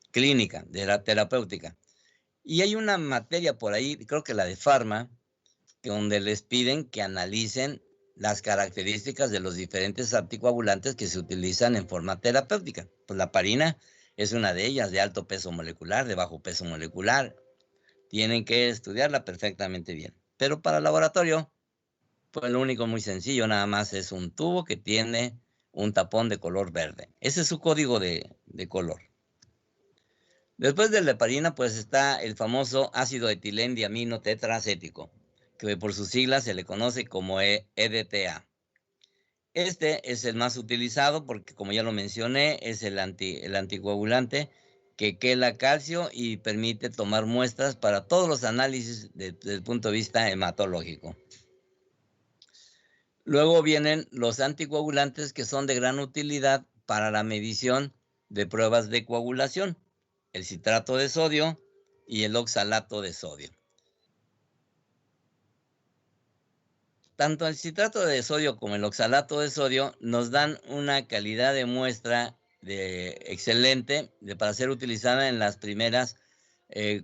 clínica, de la terapéutica. Y hay una materia por ahí, creo que la de Pharma, donde les piden que analicen las características de los diferentes anticoagulantes que se utilizan en forma terapéutica. Pues la heparina es una de ellas, de alto peso molecular, de bajo peso molecular. Tienen que estudiarla perfectamente bien. Pero para el laboratorio, pues lo único muy sencillo, nada más es un tubo que tiene un tapón de color verde. Ese es su código de color. Después de la heparina, pues está el famoso ácido etilendiamino tetraacético, que por sus siglas se le conoce como EDTA. Este es el más utilizado porque, como ya lo mencioné, es el anticoagulante que quela calcio y permite tomar muestras para todos los análisis desde el punto de vista hematológico. Luego vienen los anticoagulantes que son de gran utilidad para la medición de pruebas de coagulación, el citrato de sodio y el oxalato de sodio. Tanto el citrato de sodio como el oxalato de sodio nos dan una calidad de muestra excelente para ser utilizada en las primeras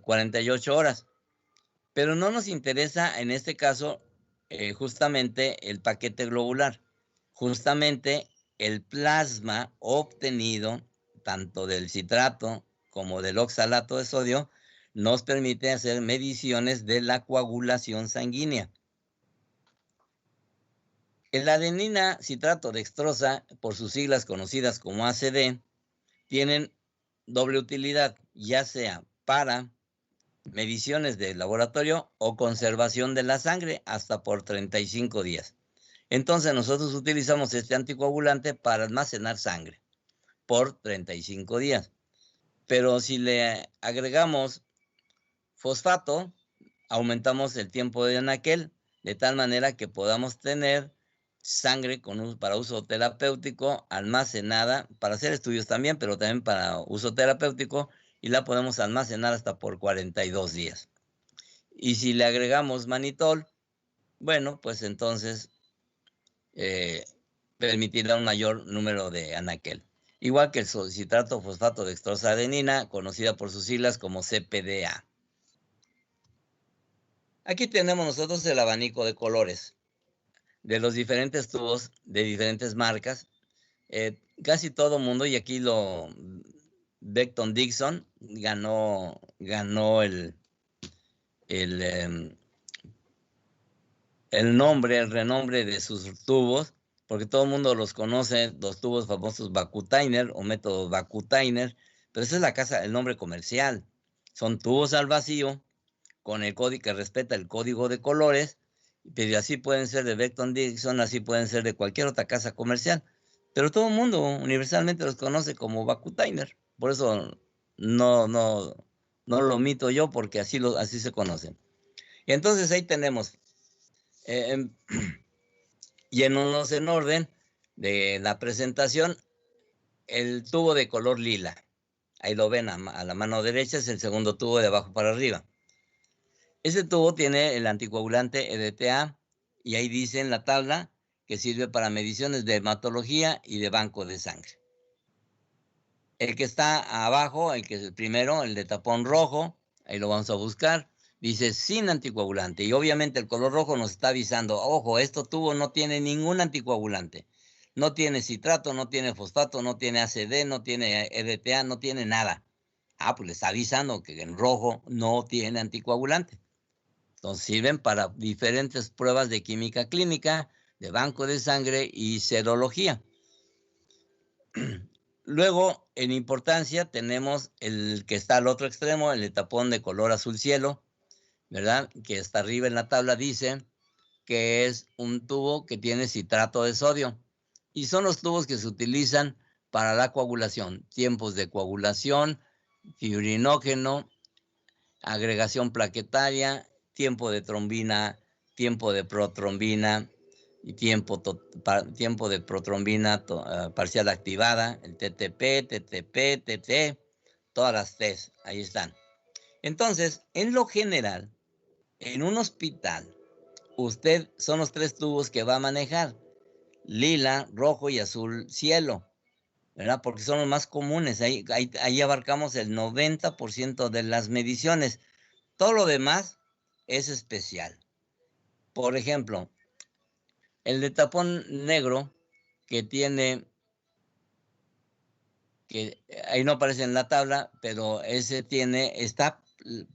48 horas. Pero no nos interesa en este caso justamente el paquete globular. Justamente el plasma obtenido tanto del citrato como del oxalato de sodio nos permite hacer mediciones de la coagulación sanguínea. La adenina citrato dextrosa, por sus siglas conocidas como ACD, tienen doble utilidad, ya sea para mediciones de laboratorio o conservación de la sangre hasta por 35 días. Entonces nosotros utilizamos este anticoagulante para almacenar sangre por 35 días. Pero si le agregamos fosfato, aumentamos el tiempo de anaquel, de tal manera que podamos tener sangre para uso terapéutico almacenada, para hacer estudios también, pero también para uso terapéutico, y la podemos almacenar hasta por 42 días. Y si le agregamos manitol, bueno, pues entonces permitirá un mayor número de anaquel. Igual que el citrato fosfato dextrosadenina, conocida por sus siglas como CPDA. Aquí tenemos nosotros el abanico de colores de los diferentes tubos de diferentes marcas. Casi todo mundo, y aquí Becton Dickinson ganó el renombre de sus tubos, porque todo el mundo los conoce, los tubos famosos Vacutainer o método Vacutainer, pero esa es el nombre comercial. Son tubos al vacío con el código que respeta el código de colores, pero así pueden ser de Becton Dickinson, así pueden ser de cualquier otra casa comercial, pero todo el mundo universalmente los conoce como Vacutainer. Por eso no lo omito yo, porque así se conocen. Y entonces ahí tenemos, yéndonos en orden de la presentación, el tubo de color lila. Ahí lo ven a la mano derecha, es el segundo tubo de abajo para arriba. Ese tubo tiene el anticoagulante EDTA, y ahí dice en la tabla que sirve para mediciones de hematología y de banco de sangre. El que está abajo, el que es el primero, el de tapón rojo, ahí lo vamos a buscar, dice sin anticoagulante. Y obviamente el color rojo nos está avisando, ojo, este tubo no tiene ningún anticoagulante. No tiene citrato, no tiene fosfato, no tiene ACD, no tiene EDTA, no tiene nada. Ah, pues le está avisando que en rojo no tiene anticoagulante. Entonces sirven para diferentes pruebas de química clínica, de banco de sangre y serología. Luego, en importancia, tenemos el que está al otro extremo, el tapón de color azul cielo, ¿verdad? Que está arriba en la tabla dice que es un tubo que tiene citrato de sodio. Y son los tubos que se utilizan para la coagulación, tiempos de coagulación, fibrinógeno, agregación plaquetaria, tiempo de trombina, tiempo de protrombina y tiempo de protrombina parcial activada, el TTP, TT, todas las T's, ahí están. Entonces, en lo general, en un hospital, usted son los 3 tubos que va a manejar, lila, rojo y azul cielo, ¿verdad? Porque son los más comunes, ahí abarcamos el 90% de las mediciones. Todo lo demás es especial. Por ejemplo, el de tapón negro que ahí no aparece en la tabla, pero ese está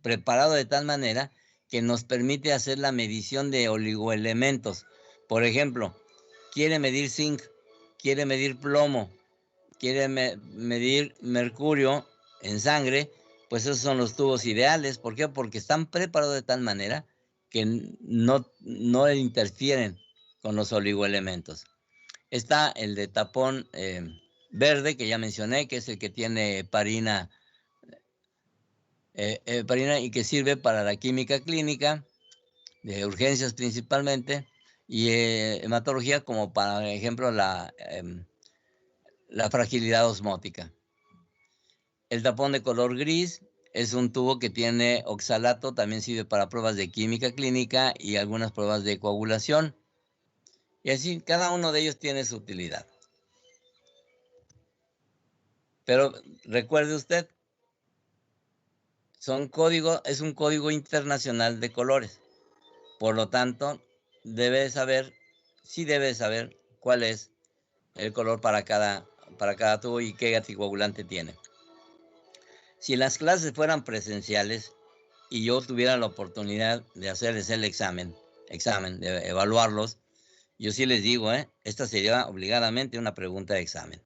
preparado de tal manera que nos permite hacer la medición de oligoelementos. Por ejemplo, quiere medir zinc, quiere medir plomo, quiere medir mercurio en sangre, pues esos son los tubos ideales. ¿Por qué? Porque están preparados de tal manera que no interfieren con los oligoelementos. Está el de tapón verde, que ya mencioné, que es el que tiene heparina y que sirve para la química clínica, de urgencias principalmente, y hematología como, por ejemplo, la fragilidad osmótica. El tapón de color gris es un tubo que tiene oxalato, también sirve para pruebas de química clínica y algunas pruebas de coagulación. Y así, cada uno de ellos tiene su utilidad. Pero recuerde usted, es un código internacional de colores. Por lo tanto, sí debe saber cuál es el color para cada tubo y qué anticoagulante tiene. Si las clases fueran presenciales y yo tuviera la oportunidad de hacerles el examen, de evaluarlos, yo sí les digo, esta sería obligadamente una pregunta de examen.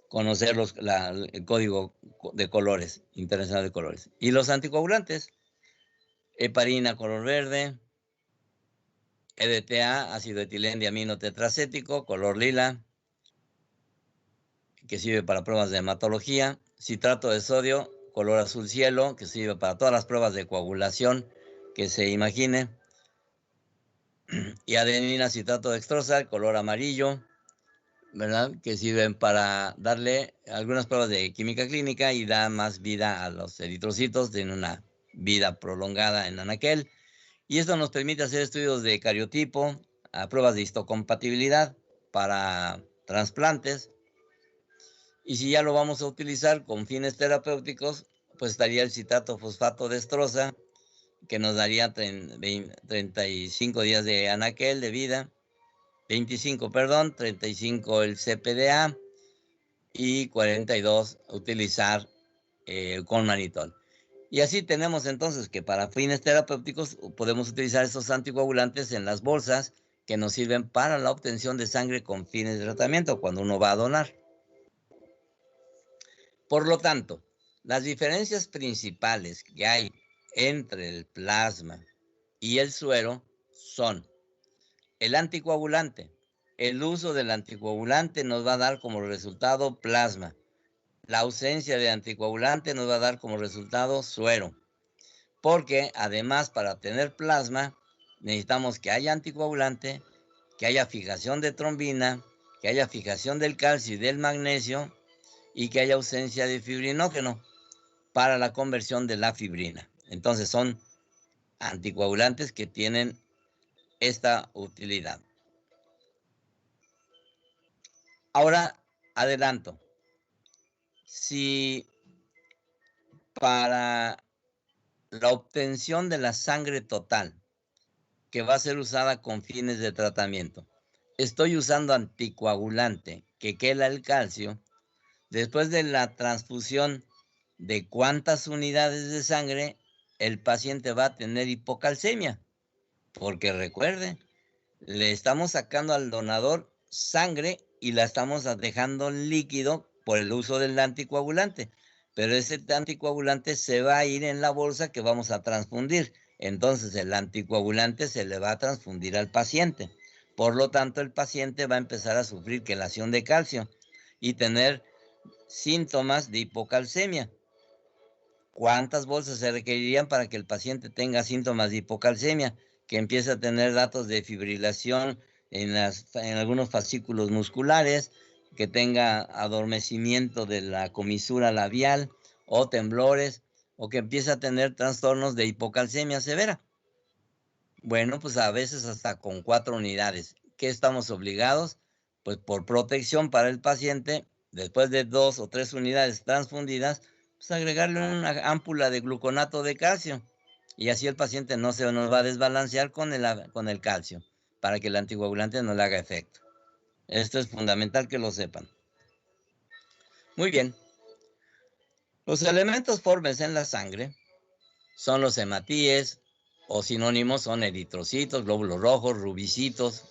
Conocer el código de colores, internacional de colores. Y los anticoagulantes, heparina color verde, EDTA, ácido etilendiamino tetracético, color lila, que sirve para pruebas de hematología, citrato de sodio, color azul cielo, que sirve para todas las pruebas de coagulación que se imagine, y adenina citrato dextrosa, color amarillo, ¿verdad? Que sirven para darle algunas pruebas de química clínica y da más vida a los eritrocitos, tienen una vida prolongada en anaquel. Y esto nos permite hacer estudios de cariotipo, pruebas de histocompatibilidad para trasplantes. Y si ya lo vamos a utilizar con fines terapéuticos, pues estaría el citrato fosfato dextrosa, que nos daría 35 días de anaquel de vida, 35 el CPDA y 42 utilizar con manitol. Y así tenemos entonces que para fines terapéuticos podemos utilizar estos anticoagulantes en las bolsas que nos sirven para la obtención de sangre con fines de tratamiento cuando uno va a donar. Por lo tanto, las diferencias principales que hay entre el plasma y el suero son el anticoagulante. El uso del anticoagulante nos va a dar como resultado plasma. La ausencia de anticoagulante nos va a dar como resultado suero. Porque además para tener plasma necesitamos que haya anticoagulante, que haya fijación de trombina, que haya fijación del calcio y del magnesio y que haya ausencia de fibrinógeno para la conversión de la fibrina. Entonces son anticoagulantes que tienen esta utilidad. Ahora adelanto. Si para la obtención de la sangre total, que va a ser usada con fines de tratamiento, estoy usando anticoagulante que quela el calcio, después de la transfusión de cuántas unidades de sangre, el paciente va a tener hipocalcemia. Porque recuerde, le estamos sacando al donador sangre y la estamos dejando líquido por el uso del anticoagulante. Pero ese anticoagulante se va a ir en la bolsa que vamos a transfundir. Entonces el anticoagulante se le va a transfundir al paciente. Por lo tanto, el paciente va a empezar a sufrir quelación de calcio y tener síntomas de hipocalcemia. ¿Cuántas bolsas se requerirían para que el paciente tenga síntomas de hipocalcemia? Que empiece a tener datos de fibrilación en algunos fascículos musculares, que tenga adormecimiento de la comisura labial o temblores, o que empiece a tener trastornos de hipocalcemia severa. Bueno, pues a veces hasta con 4 unidades. ¿Qué estamos obligados? Pues por protección para el paciente, después de 2 o 3 unidades transfundidas, pues agregarle una ámpula de gluconato de calcio. Y así el paciente no se nos va a desbalancear con el calcio, para que el anticoagulante no le haga efecto. Esto es fundamental que lo sepan. Muy bien. Los elementos formes en la sangre son los hematíes, o sinónimos son eritrocitos, glóbulos rojos, rubicitos,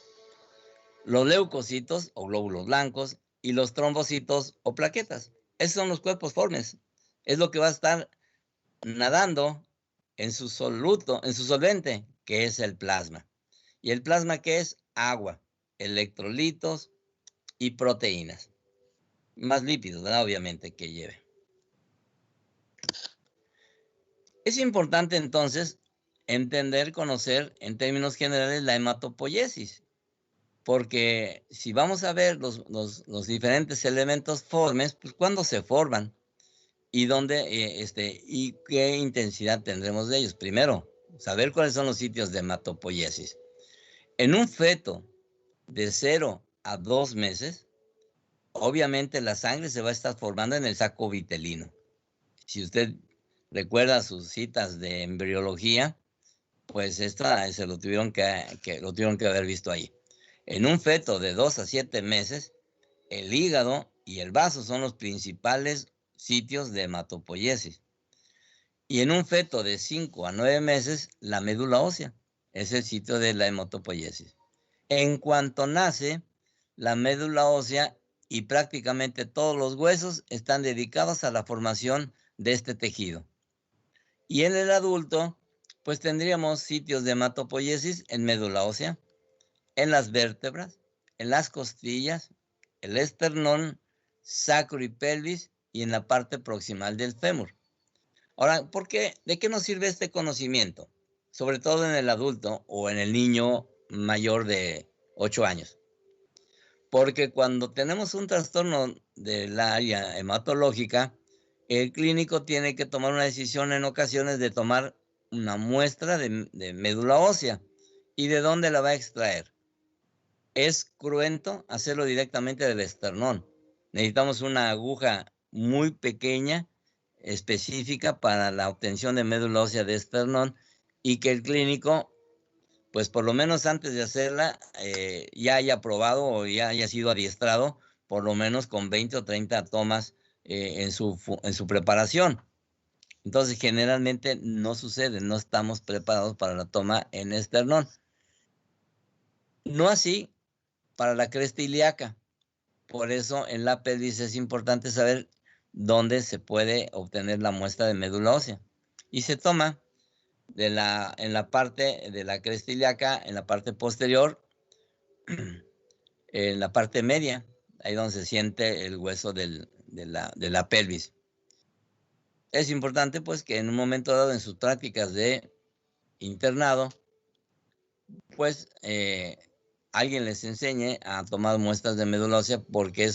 los leucocitos o glóbulos blancos y los trombocitos o plaquetas. Esos son los cuerpos formes. Es lo que va a estar nadando en su solvente, que es el plasma. ¿Y el plasma qué es? Agua, electrolitos y proteínas. Más lípidos, ¿verdad? Obviamente, que lleve. Es importante entonces entender, conocer en términos generales la hematopoiesis, porque si vamos a ver los diferentes elementos formes, pues cuándo se forman y dónde y qué intensidad tendremos de ellos. Primero, saber cuáles son los sitios de hematopoiesis. En un feto de 0 a 2 meses obviamente la sangre se va a estar formando en el saco vitelino. Si usted recuerda sus citas de embriología, pues esta se lo tuvieron que haber visto ahí. En un feto de 2 a 7 meses, el hígado y el vaso son los principales sitios de hematopoiesis. Y en un feto de 5 a 9 meses, la médula ósea es el sitio de la hematopoiesis. En cuanto nace, la médula ósea y prácticamente todos los huesos están dedicados a la formación de este tejido. Y en el adulto, pues tendríamos sitios de hematopoiesis en médula ósea, en las vértebras, en las costillas, el esternón, sacro y pelvis y en la parte proximal del fémur. Ahora, ¿de qué nos sirve este conocimiento? Sobre todo en el adulto o en el niño mayor de 8 años. Porque cuando tenemos un trastorno del área hematológica, el clínico tiene que tomar una decisión en ocasiones de tomar una muestra de médula ósea. ¿Y de dónde la va a extraer? Es cruento hacerlo directamente del esternón. Necesitamos una aguja muy pequeña, específica para la obtención de médula ósea de esternón y que el clínico, pues por lo menos antes de hacerla, ya haya probado o ya haya sido adiestrado, por lo menos con 20 o 30 tomas en su preparación. Entonces, generalmente no sucede, no estamos preparados para la toma en esternón. No así para la cresta ilíaca. Por eso en la pelvis es importante saber dónde se puede obtener la muestra de médula ósea. Y se toma en la parte de la cresta ilíaca, en la parte posterior, en la parte media, ahí donde se siente el hueso de la pelvis. Es importante pues que en un momento dado en sus prácticas de internado, pues alguien les enseñe a tomar muestras de médula ósea porque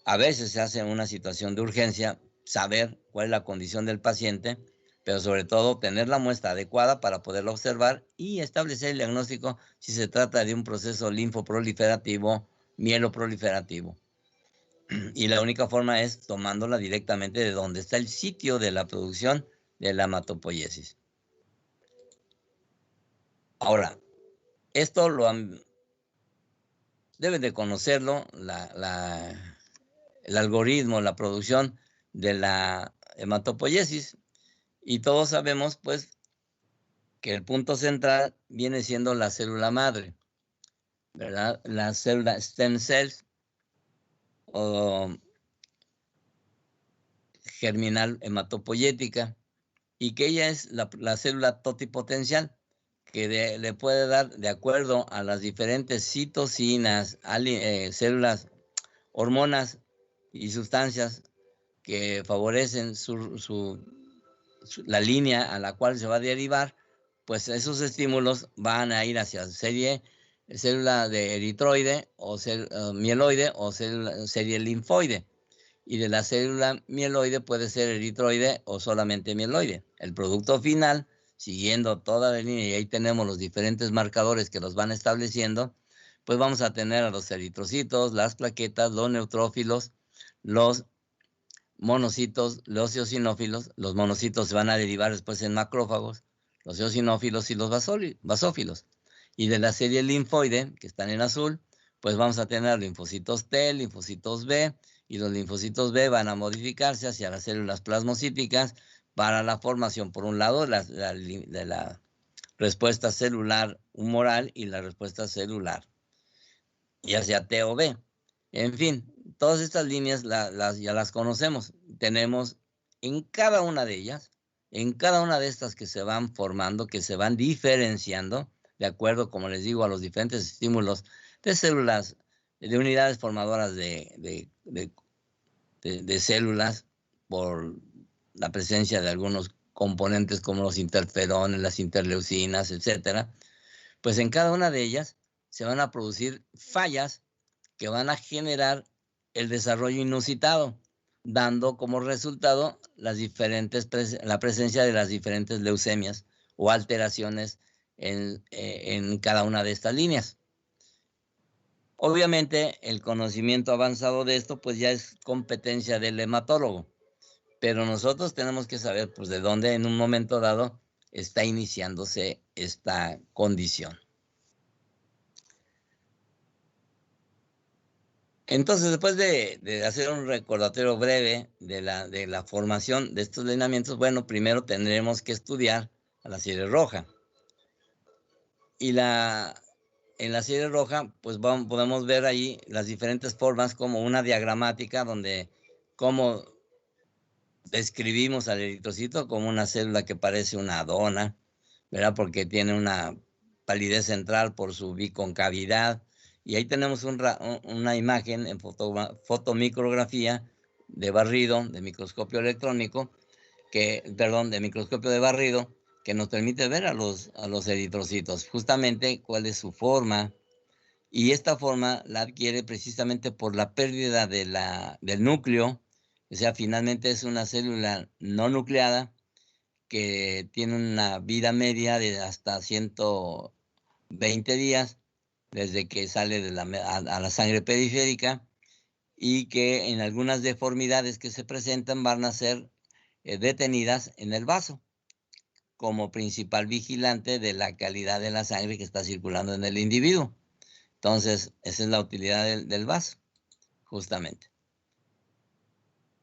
a veces se hace una situación de urgencia saber cuál es la condición del paciente, pero sobre todo tener la muestra adecuada para poderla observar y establecer el diagnóstico si se trata de un proceso linfoproliferativo, mieloproliferativo. Y la única forma es tomándola directamente de donde está el sitio de la producción de la hematopoiesis. Ahora, esto deben de conocerlo, el algoritmo, la producción de la hematopoiesis. Y todos sabemos, pues, que el punto central viene siendo la célula madre, ¿verdad? La célula stem cells o germinal hematopoyética, y que ella es la célula totipotencial, que le puede dar, de acuerdo a las diferentes citocinas, células, hormonas y sustancias que favorecen la línea a la cual se va a derivar, pues esos estímulos van a ir hacia célula de eritroide o mieloide o serie linfoide. Y de la célula mieloide puede ser eritroide o solamente mieloide. El producto final, siguiendo toda la línea, y ahí tenemos los diferentes marcadores que los van estableciendo, pues vamos a tener a los eritrocitos, las plaquetas, los neutrófilos, los monocitos, los eosinófilos. Los monocitos se van a derivar después en macrófagos, los eosinófilos y los basófilos. Y de la serie linfoide, que están en azul, pues vamos a tener linfocitos T, linfocitos B, y los linfocitos B van a modificarse hacia las células plasmocíticas para la formación, por un lado, de la respuesta celular humoral y la respuesta celular, ya sea T o B. En fin, todas estas líneas ya las conocemos. Tenemos en cada una de ellas, en cada una de estas que se van formando, que se van diferenciando, de acuerdo, como les digo, a los diferentes estímulos de células, de unidades formadoras de células, por la presencia de algunos componentes como los interferones, las interleucinas, etcétera. Pues en cada una de ellas se van a producir fallas que van a generar el desarrollo inusitado, dando como resultado la presencia de las diferentes leucemias o alteraciones en cada una de estas líneas. Obviamente, el conocimiento avanzado de esto, pues ya es competencia del hematólogo. Pero nosotros tenemos que saber, pues, de dónde en un momento dado está iniciándose esta condición. Entonces, después de hacer un recordatorio breve de la formación de estos lineamientos, bueno, primero tendremos que estudiar a la serie roja. Y en la serie roja, pues podemos ver ahí las diferentes formas, como una diagramática, donde cómo describimos al eritrocito como una célula que parece una dona, ¿verdad? Porque tiene una palidez central por su biconcavidad. Y ahí tenemos una imagen en fotomicrografía de barrido, de microscopio electrónico, de microscopio de barrido, que nos permite ver a los eritrocitos, justamente cuál es su forma. Y esta forma la adquiere precisamente por la pérdida del núcleo. O sea, finalmente es una célula no nucleada que tiene una vida media de hasta 120 días desde que sale a la sangre periférica, y que en algunas deformidades que se presentan van a ser detenidas en el vaso como principal vigilante de la calidad de la sangre que está circulando en el individuo. Entonces, esa es la utilidad del vaso, justamente.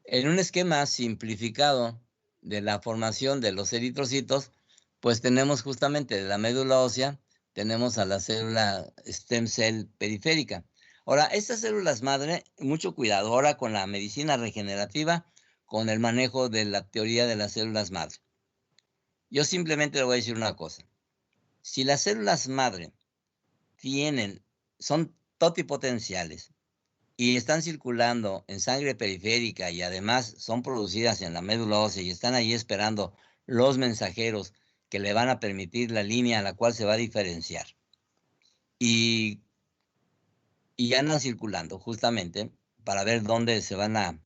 En un esquema simplificado de la formación de los eritrocitos, pues tenemos justamente de la médula ósea, tenemos a la célula stem cell periférica. Ahora, estas células madre, mucho cuidado ahora con la medicina regenerativa, con el manejo de la teoría de las células madre. Yo simplemente le voy a decir una cosa. Si las células madre son totipotenciales y están circulando en sangre periférica y además son producidas en la médula ósea y están ahí esperando los mensajeros que le van a permitir la línea a la cual se va a diferenciar, y andan circulando justamente para ver dónde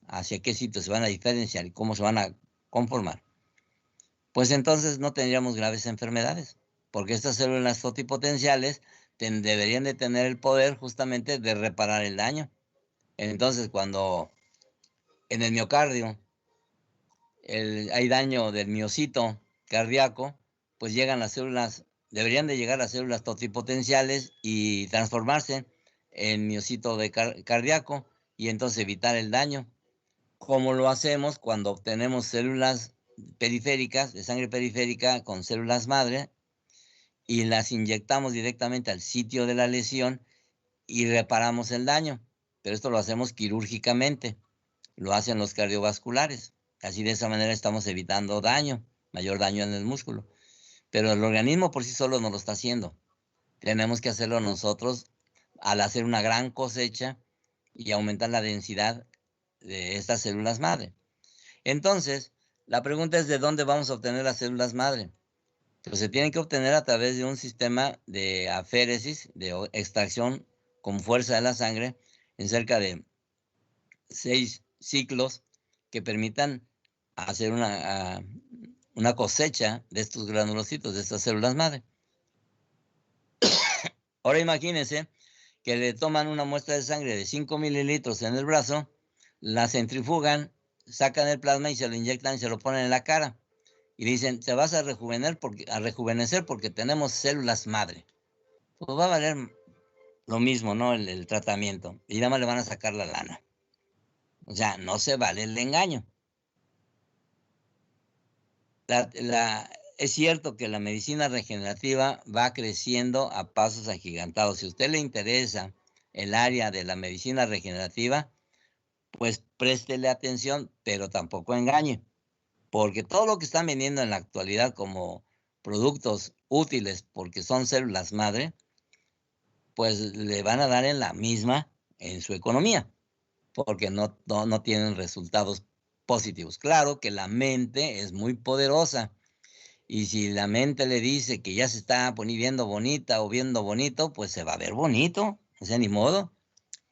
hacia qué sitio se van a diferenciar y cómo se van a conformar, pues entonces no tendríamos graves enfermedades, porque estas células totipotenciales deberían de tener el poder justamente de reparar el daño. Entonces, cuando en el miocardio hay daño del miocito cardíaco, pues deberían de llegar las células totipotenciales y transformarse en miocito cardíaco, y entonces evitar el daño, como lo hacemos cuando obtenemos células periféricas, de sangre periférica con células madre, y las inyectamos directamente al sitio de la lesión y reparamos el daño. Pero esto lo hacemos quirúrgicamente, lo hacen los cardiovasculares. Así, de esa manera estamos evitando mayor daño en el músculo. Pero el organismo por sí solo no lo está haciendo. Tenemos que hacerlo nosotros al hacer una gran cosecha y aumentar la densidad de estas células madre. Entonces, la pregunta es, ¿de dónde vamos a obtener las células madre? Pues se tienen que obtener a través de un sistema de aféresis, de extracción con fuerza de la sangre, en cerca de 6 ciclos que permitan hacer una cosecha de estos granulocitos, de estas células madre. Ahora imagínense que le toman una muestra de sangre de 5 mililitros en el brazo, la centrifugan, sacan el plasma y se lo inyectan y se lo ponen en la cara. Y dicen, te vas a rejuvenecer porque tenemos células madre. Pues va a valer lo mismo, ¿no? El tratamiento. Y nada más le van a sacar la lana. O sea, no se vale el engaño. Es cierto que la medicina regenerativa va creciendo a pasos agigantados. Si a usted le interesa el área de la medicina regenerativa, pues préstele atención, pero tampoco engañe, porque todo lo que están vendiendo en la actualidad como productos útiles porque son células madre, pues le van a dar en la misma en su economía, porque no tienen resultados positivos. Claro que la mente es muy poderosa, y si la mente le dice que ya se está viendo bonita o viendo bonito, pues se va a ver bonito, o sea, ni modo,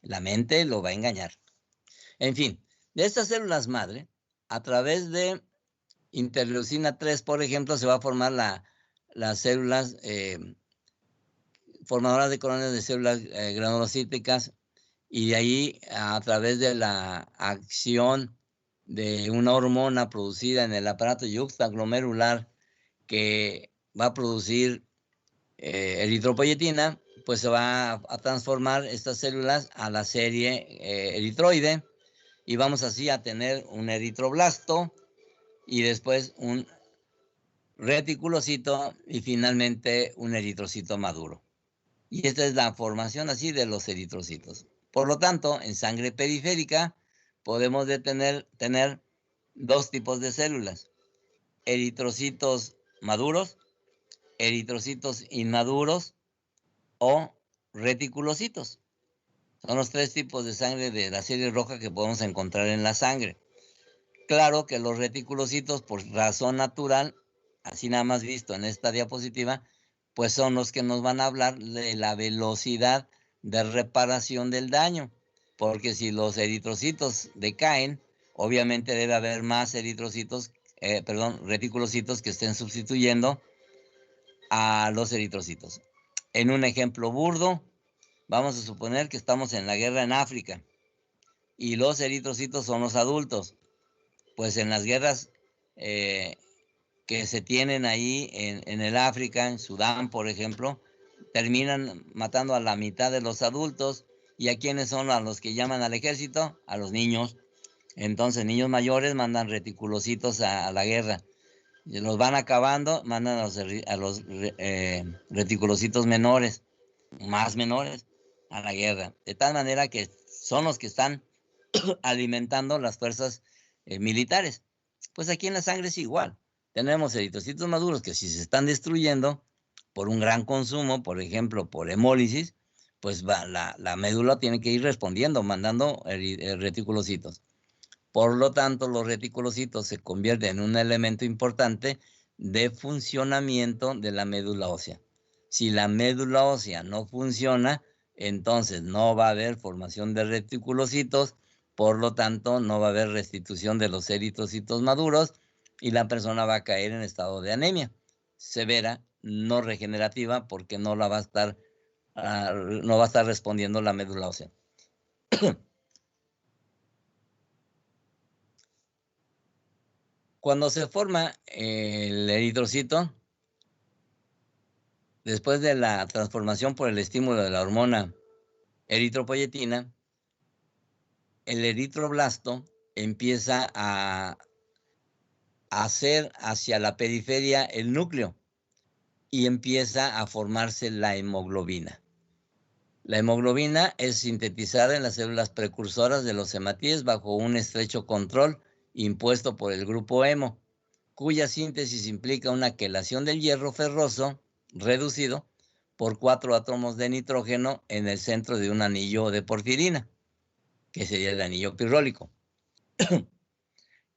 la mente lo va a engañar. En fin, de estas células madre, a través de interleucina 3, por ejemplo, se va a formar las células formadoras de colonias de células granulocíticas, y de ahí, a través de la acción de una hormona producida en el aparato yuxtaglomerular que va a producir eritropoyetina, pues se va a transformar estas células a la serie eritroide, y vamos así a tener un eritroblasto y después un reticulocito y finalmente un eritrocito maduro. Y esta es la formación así de los eritrocitos. Por lo tanto, en sangre periférica podemos tener dos tipos de células: eritrocitos maduros, eritrocitos inmaduros o reticulocitos. Son los tres tipos de sangre de la serie roja que podemos encontrar en la sangre. Claro que los reticulocitos, por razón natural, así nada más visto en esta diapositiva, pues son los que nos van a hablar de la velocidad de reparación del daño. Porque si los eritrocitos decaen, obviamente debe haber más reticulocitos que estén sustituyendo a los eritrocitos. En un ejemplo burdo, vamos a suponer que estamos en la guerra en África y los eritrocitos son los adultos. Pues en las guerras que se tienen ahí en el África, en Sudán, por ejemplo, terminan matando a la mitad de los adultos. ¿Y a quiénes son a los que llaman al ejército? A los niños. Entonces, niños mayores mandan reticulocitos a la guerra. Y los van acabando, mandan a los reticulocitos menores, más menores, a la guerra. De tal manera que son los que están alimentando las fuerzas militares. Pues aquí en la sangre es igual. Tenemos eritrocitos maduros que, si se están destruyendo por un gran consumo, por ejemplo, por hemólisis, pues la médula tiene que ir respondiendo, mandando reticulocitos. Por lo tanto, los reticulocitos se convierten en un elemento importante de funcionamiento de la médula ósea. Si la médula ósea no funciona, entonces no va a haber formación de reticulocitos, por lo tanto no va a haber restitución de los eritrocitos maduros y la persona va a caer en estado de anemia severa, no regenerativa, porque no va a estar respondiendo la médula ósea. Cuando se forma el eritrocito, después de la transformación por el estímulo de la hormona eritropoyetina, el eritroblasto empieza a hacer hacia la periferia el núcleo y empieza a formarse la hemoglobina. La hemoglobina es sintetizada en las células precursoras de los hematíes bajo un estrecho control impuesto por el grupo hemo, cuya síntesis implica una quelación del hierro ferroso reducido por 4 átomos de nitrógeno en el centro de un anillo de porfirina, que sería el anillo pirrólico.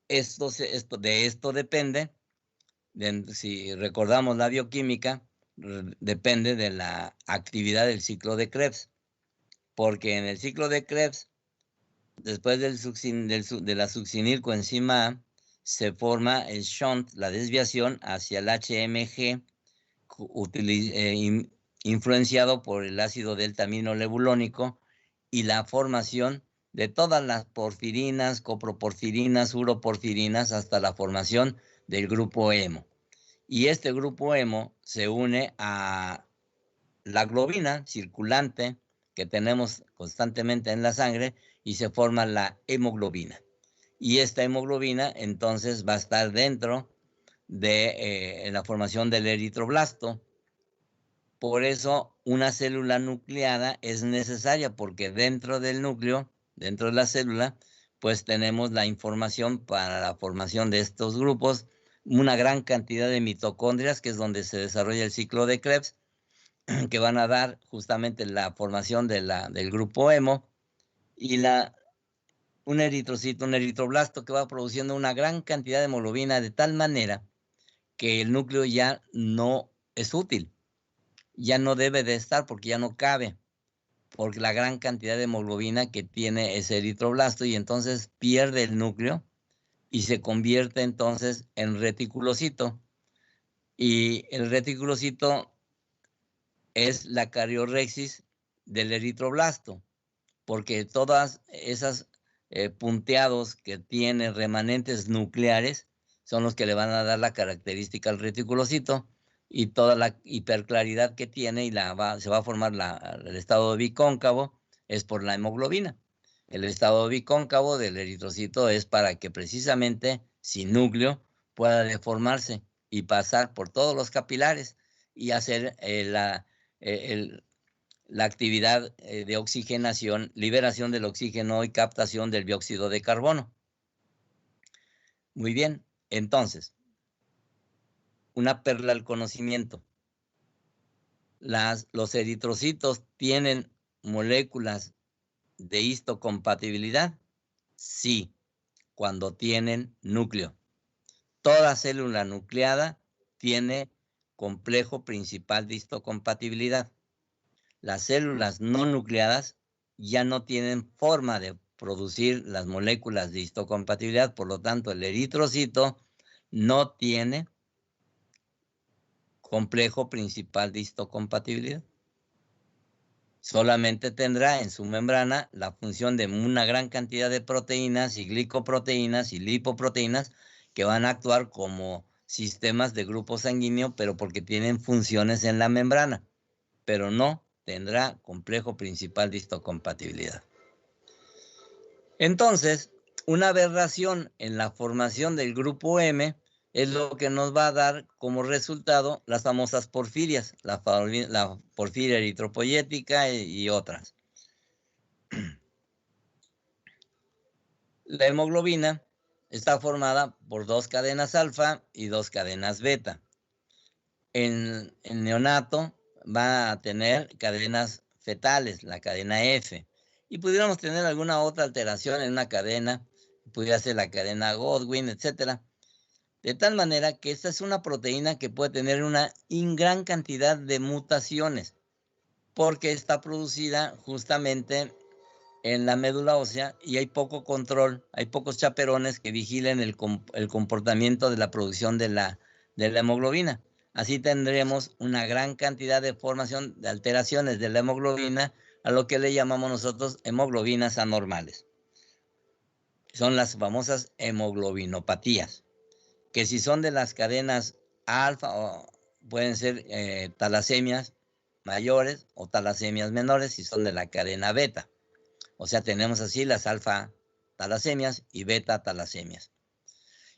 De esto depende, si recordamos la bioquímica, depende de la actividad del ciclo de Krebs, porque en el ciclo de Krebs, después de la succinilcoenzima A, se forma el shunt, la desviación hacia el HMG, influenciado por el ácido delta-aminolevulónico y la formación de todas las porfirinas, coproporfirinas, uroporfirinas, hasta la formación del grupo hemo. Y este grupo hemo se une a la globina circulante que tenemos constantemente en la sangre y se forma la hemoglobina. Y esta hemoglobina entonces va a estar dentro de la formación del eritroblasto. Por eso una célula nucleada es necesaria, porque dentro del núcleo, dentro de la célula, pues tenemos la información para la formación de estos grupos, una gran cantidad de mitocondrias, que es donde se desarrolla el ciclo de Krebs, que van a dar justamente la formación del grupo hemo, y un eritrocito, un eritroblasto, que va produciendo una gran cantidad de hemoglobina, de tal manera que el núcleo ya no es útil, ya no debe de estar, porque ya no cabe, por la gran cantidad de hemoglobina que tiene ese eritroblasto, y entonces pierde el núcleo y se convierte entonces en reticulocito. Y el reticulocito es la cariorrexis del eritroblasto, porque todas esas punteados que tienen remanentes nucleares son los que le van a dar la característica al reticulocito, y toda la hiperclaridad que tiene y se va a formar el estado bicóncavo es por la hemoglobina. El estado bicóncavo del eritrocito es para que precisamente sin núcleo pueda deformarse y pasar por todos los capilares y hacer la actividad de oxigenación, liberación del oxígeno y captación del dióxido de carbono. Muy bien, entonces, una perla al conocimiento. Los eritrocitos tienen moléculas de histocompatibilidad, sí, cuando tienen núcleo. Toda célula nucleada tiene complejo principal de histocompatibilidad. Las células no nucleadas ya no tienen forma de producir las moléculas de histocompatibilidad, por lo tanto el eritrocito no tiene complejo principal de histocompatibilidad. Solamente tendrá en su membrana la función de una gran cantidad de proteínas y glicoproteínas y lipoproteínas que van a actuar como sistemas de grupo sanguíneo, pero porque tienen funciones en la membrana, pero no tendrá complejo principal de histocompatibilidad. Entonces, una aberración en la formación del grupo M es lo que nos va a dar como resultado las famosas porfirias, la porfiria eritropoyética y otras. La hemoglobina está formada por 2 cadenas alfa y 2 cadenas beta. En neonato va a tener cadenas fetales, la cadena F, y pudiéramos tener alguna otra alteración en una cadena, pudiera ser la cadena Godwin, etcétera. De tal manera que esta es una proteína que puede tener una gran cantidad de mutaciones, porque está producida justamente en la médula ósea y hay poco control, hay pocos chaperones que vigilen el comportamiento de la producción de la hemoglobina. Así tendremos una gran cantidad de formación de alteraciones de la hemoglobina, a lo que le llamamos nosotros hemoglobinas anormales. Son las famosas hemoglobinopatías, que si son de las cadenas alfa, pueden ser talasemias mayores o talasemias menores si son de la cadena beta. O sea, tenemos así las alfa talasemias y beta talasemias.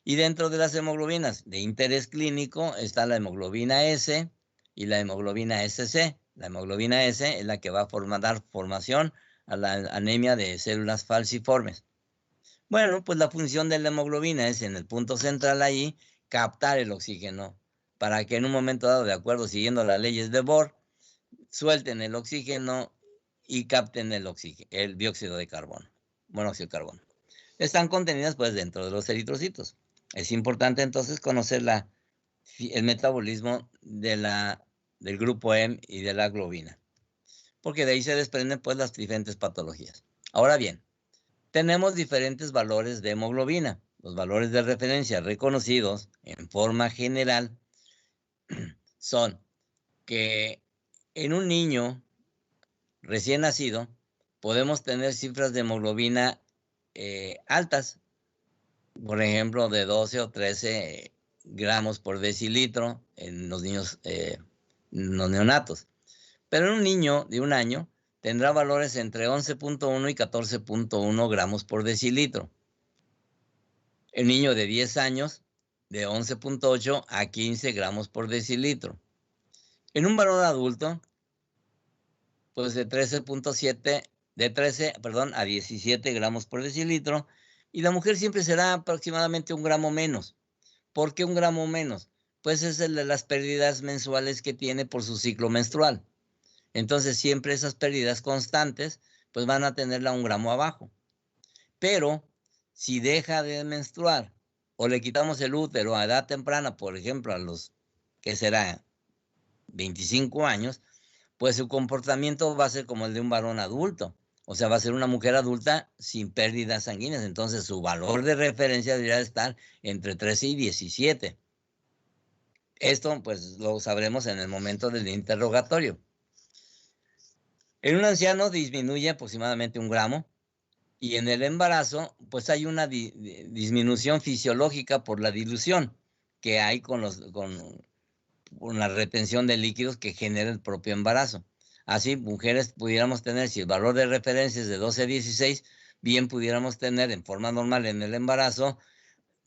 Y dentro de las hemoglobinas de interés clínico está la hemoglobina S y la hemoglobina SC. La hemoglobina S es la que va a dar formación a la anemia de células falciformes. Bueno, pues la función de la hemoglobina es en el punto central ahí captar el oxígeno para que en un momento dado, de acuerdo, siguiendo las leyes de Bohr, suelten el oxígeno y capten el dióxido de carbono, monóxido de carbono. Están contenidas pues dentro de los eritrocitos. Es importante entonces conocer el metabolismo del grupo M y de la globina, porque de ahí se desprenden pues las diferentes patologías. Ahora bien, tenemos diferentes valores de hemoglobina. Los valores de referencia reconocidos en forma general son que en un niño recién nacido podemos tener cifras de hemoglobina altas, por ejemplo, de 12 o 13 gramos por decilitro en los niños, los neonatos. Pero en un niño de 1 año tendrá valores entre 11.1 y 14.1 gramos por decilitro. El niño de 10 años, de 11.8 a 15 gramos por decilitro. En un varón adulto, pues de 13 a 17 gramos por decilitro, y la mujer siempre será aproximadamente 1 gramo menos. ¿Por qué 1 gramo menos? Pues es el de las pérdidas mensuales que tiene por su ciclo menstrual. Entonces siempre esas pérdidas constantes pues van a tenerla 1 gramo abajo. Pero si deja de menstruar o le quitamos el útero a edad temprana, por ejemplo a los, ¿qué será? 25 años, pues su comportamiento va a ser como el de un varón adulto. O sea, va a ser una mujer adulta sin pérdidas sanguíneas. Entonces su valor de referencia debería estar entre 13 y 17. Esto pues lo sabremos en el momento del interrogatorio. En un anciano disminuye aproximadamente 1 gramo y en el embarazo pues hay una disminución fisiológica por la dilución que hay con la retención de líquidos que genera el propio embarazo. Así, mujeres pudiéramos tener, si el valor de referencia es de 12 a 16, bien pudiéramos tener en forma normal en el embarazo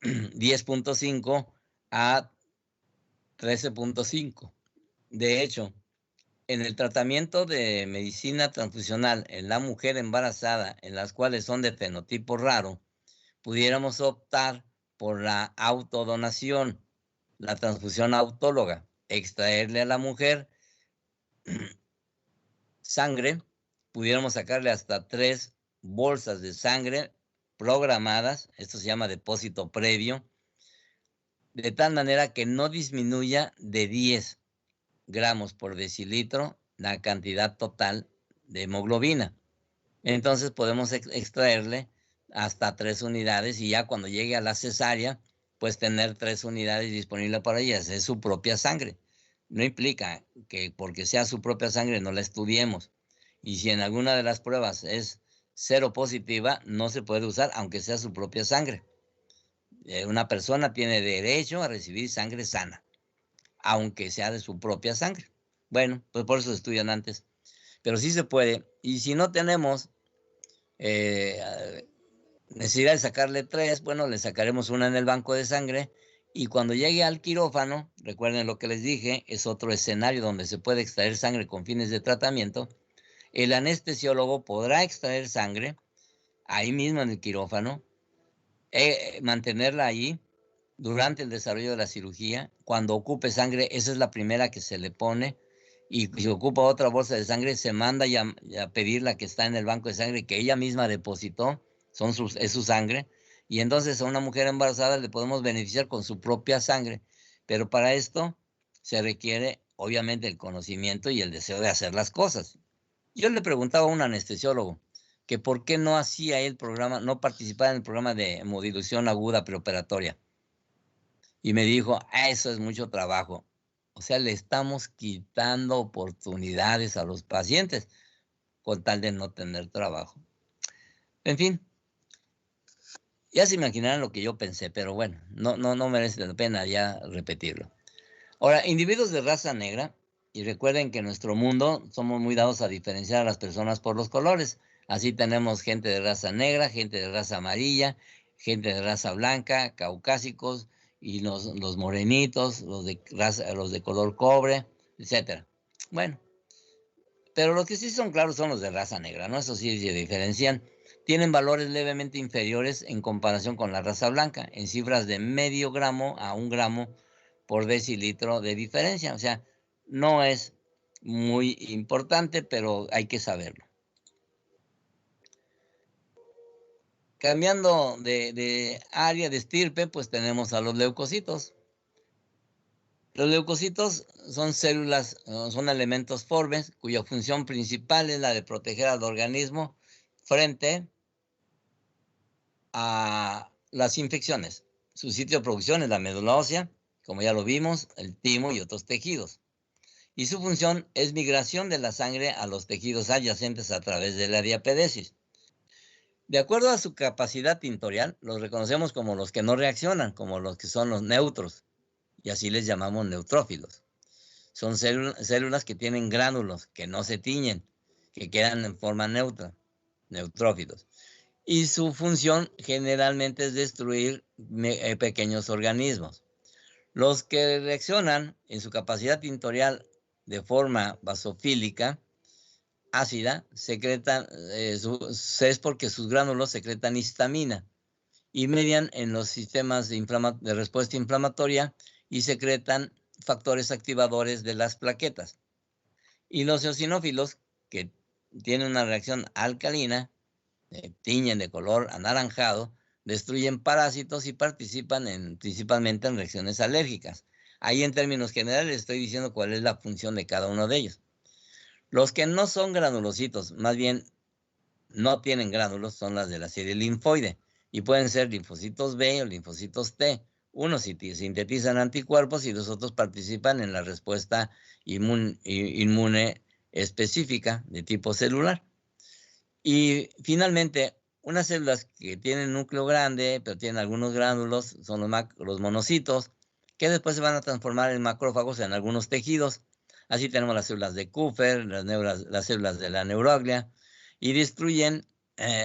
10.5 a 13.5. De hecho, en el tratamiento de medicina transfusional en la mujer embarazada, en las cuales son de fenotipo raro, pudiéramos optar por la autodonación, la transfusión autóloga, extraerle a la mujer sangre, pudiéramos sacarle hasta 3 bolsas de sangre programadas, esto se llama depósito previo, de tal manera que no disminuya de 10 gramos por decilitro la cantidad total de hemoglobina. Entonces podemos extraerle hasta 3 unidades y ya cuando llegue a la cesárea, pues tener 3 unidades disponibles para ella. Es su propia sangre. No implica que porque sea su propia sangre no la estudiemos. Y si en alguna de las pruebas es 0 positiva, no se puede usar aunque sea su propia sangre. Una persona tiene derecho a recibir sangre sana, aunque sea de su propia sangre. Bueno, pues por eso estudian antes. Pero sí se puede. Y si no tenemos necesidad de sacarle 3, bueno, le sacaremos una en el banco de sangre. Y cuando llegue al quirófano, recuerden lo que les dije, es otro escenario donde se puede extraer sangre con fines de tratamiento. El anestesiólogo podrá extraer sangre ahí mismo en el quirófano, mantenerla ahí durante el desarrollo de la cirugía. Cuando ocupe sangre, esa es la primera que se le pone. Y si ocupa otra bolsa de sangre, se manda ya a pedir la que está en el banco de sangre que ella misma depositó, es su sangre. Y entonces a una mujer embarazada le podemos beneficiar con su propia sangre. Pero para esto se requiere, obviamente, el conocimiento y el deseo de hacer las cosas. Yo le preguntaba a un anestesiólogo que por qué no hacía el programa, no participaba en el programa de hemodilución aguda preoperatoria. Y me dijo, eso es mucho trabajo. O sea, le estamos quitando oportunidades a los pacientes con tal de no tener trabajo. En fin, ya se imaginarán lo que yo pensé, pero bueno, no merece la pena ya repetirlo. Ahora, individuos de raza negra, y recuerden que en nuestro mundo somos muy dados a diferenciar a las personas por los colores. Así tenemos gente de raza negra, gente de raza amarilla, gente de raza blanca, caucásicos, y los morenitos, los de color cobre, etcétera. Bueno, pero los que sí son claros son los de raza negra, ¿no? Eso sí se diferencian. Tienen valores levemente inferiores en comparación con la raza blanca, en cifras de medio gramo a 1 gramo por decilitro de diferencia. O sea, no es muy importante, pero hay que saberlo. Cambiando de área de estirpe, pues tenemos a los leucocitos. Los leucocitos son células, son elementos formes cuya función principal es la de proteger al organismo frente a las infecciones. Su sitio de producción es la médula ósea, como ya lo vimos, el timo y otros tejidos. Y su función es migración de la sangre a los tejidos adyacentes a través de la diapedesis. De acuerdo a su capacidad tintorial, los reconocemos como los que no reaccionan, como los que son los neutros, y así les llamamos neutrófilos. Son células que tienen gránulos, que no se tiñen, que quedan en forma neutra, neutrófilos. Y su función generalmente es destruir pequeños organismos. Los que reaccionan en su capacidad tintorial de forma basofílica, ácida, secretan, es porque sus gránulos secretan histamina y median en los sistemas de respuesta inflamatoria y secretan factores activadores de las plaquetas. Y los eosinófilos, que tienen una reacción alcalina, tiñen de color anaranjado, destruyen parásitos y participan principalmente en reacciones alérgicas. Ahí en términos generales estoy diciendo cuál es la función de cada uno de ellos. Los que no son granulocitos, más bien no tienen gránulos, son las de la serie linfoide y pueden ser linfocitos B o linfocitos T. Unos sintetizan anticuerpos y los otros participan en la respuesta inmune específica de tipo celular. Y finalmente, unas células que tienen núcleo grande, pero tienen algunos gránulos, son los monocitos, que después se van a transformar en macrófagos en algunos tejidos. Así tenemos las células de Kupffer, las células de la neuroglia, y destruyen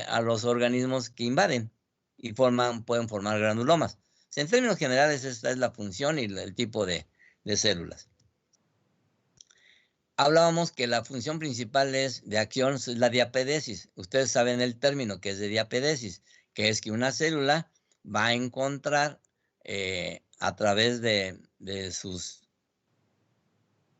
a los organismos que invaden y pueden formar granulomas. En términos generales, esta es la función y el tipo de células. Hablábamos que la función principal de acción es la diapedesis. Ustedes saben el término que es de diapedesis, que es que una célula va a encontrar a través de sus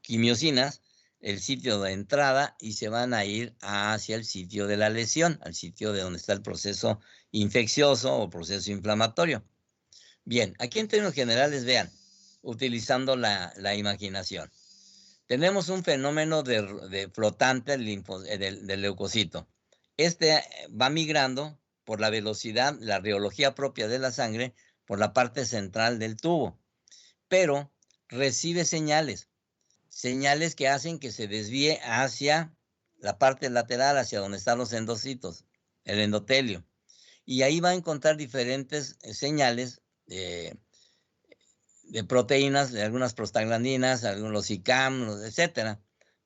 quimiosinas el sitio de entrada y se van a ir hacia el sitio de la lesión, al sitio de donde está el proceso infeccioso o proceso inflamatorio. Bien, aquí en términos generales, vean, utilizando la imaginación. Tenemos un fenómeno de flotante del leucocito. Este va migrando por la velocidad, la rheología propia de la sangre, por la parte central del tubo, pero recibe señales que hacen que se desvíe hacia la parte lateral, hacia donde están los endocitos, el endotelio. Y ahí va a encontrar diferentes señales de proteínas, de algunas prostaglandinas, algunos ICAM, etcétera,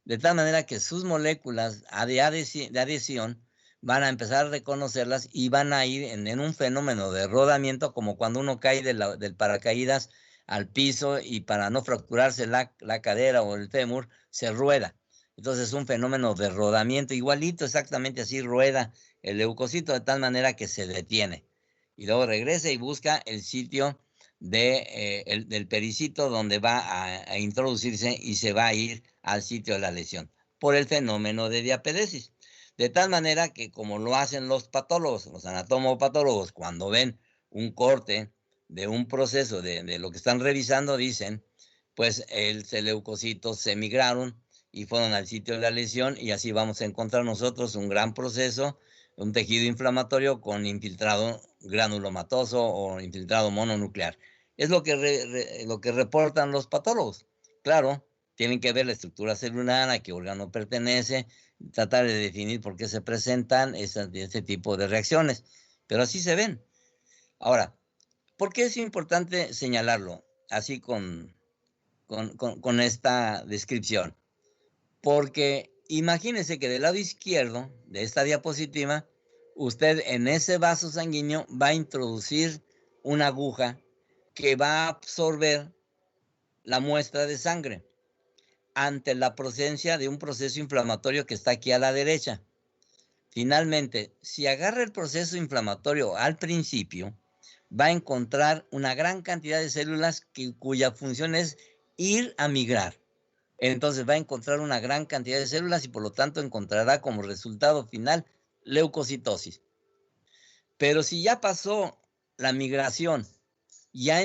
de tal manera que sus moléculas de adhesión van a empezar a reconocerlas y van a ir en un fenómeno de rodamiento, como cuando uno cae del paracaídas al piso y para no fracturarse la cadera o el fémur, se rueda. Entonces es un fenómeno de rodamiento, igualito, exactamente así rueda el leucocito de tal manera que se detiene. Y luego regresa y busca el sitio del pericito donde va a introducirse y se va a ir al sitio de la lesión por el fenómeno de diapedesis. De tal manera que como lo hacen los patólogos, los anatomopatólogos, cuando ven un corte de un proceso de lo que están revisando, dicen, pues el leucocito se migraron y fueron al sitio de la lesión y así vamos a encontrar nosotros un gran proceso, un tejido inflamatorio con infiltrado granulomatoso o infiltrado mononuclear. Es lo que reportan los patólogos. Claro, tienen que ver la estructura celular, a qué órgano pertenece, tratar de definir por qué se presentan ese tipo de reacciones. Pero así se ven. Ahora, ¿por qué es importante señalarlo así con esta descripción? Porque imagínense que del lado izquierdo de esta diapositiva, usted en ese vaso sanguíneo va a introducir una aguja que va a absorber la muestra de sangre ante la presencia de un proceso inflamatorio que está aquí a la derecha. Finalmente, si agarra el proceso inflamatorio al principio, va a encontrar una gran cantidad de células cuya función es ir a migrar. Entonces va a encontrar una gran cantidad de células y por lo tanto encontrará como resultado final leucocitosis. Pero si ya pasó la migración, ya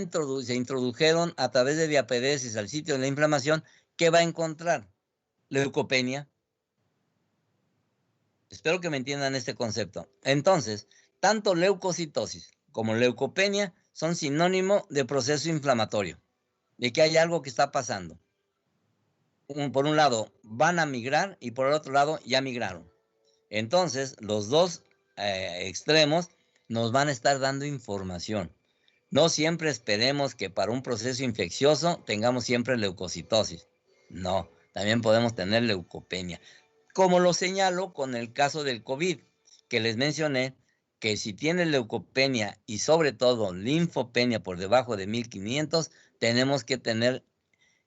se introdujeron a través de diapedesis al sitio de la inflamación, ¿qué va a encontrar? Leucopenia. Espero que me entiendan este concepto. Entonces, tanto leucocitosis como leucopenia son sinónimo de proceso inflamatorio, de que hay algo que está pasando. Por un lado, van a migrar y por el otro lado, ya migraron. Entonces, los dos extremos nos van a estar dando información. No siempre esperemos que para un proceso infeccioso tengamos siempre leucocitosis. No, también podemos tener leucopenia. Como lo señalo con el caso del COVID, que les mencioné que si tiene leucopenia y sobre todo linfopenia por debajo de 1500, tenemos que tener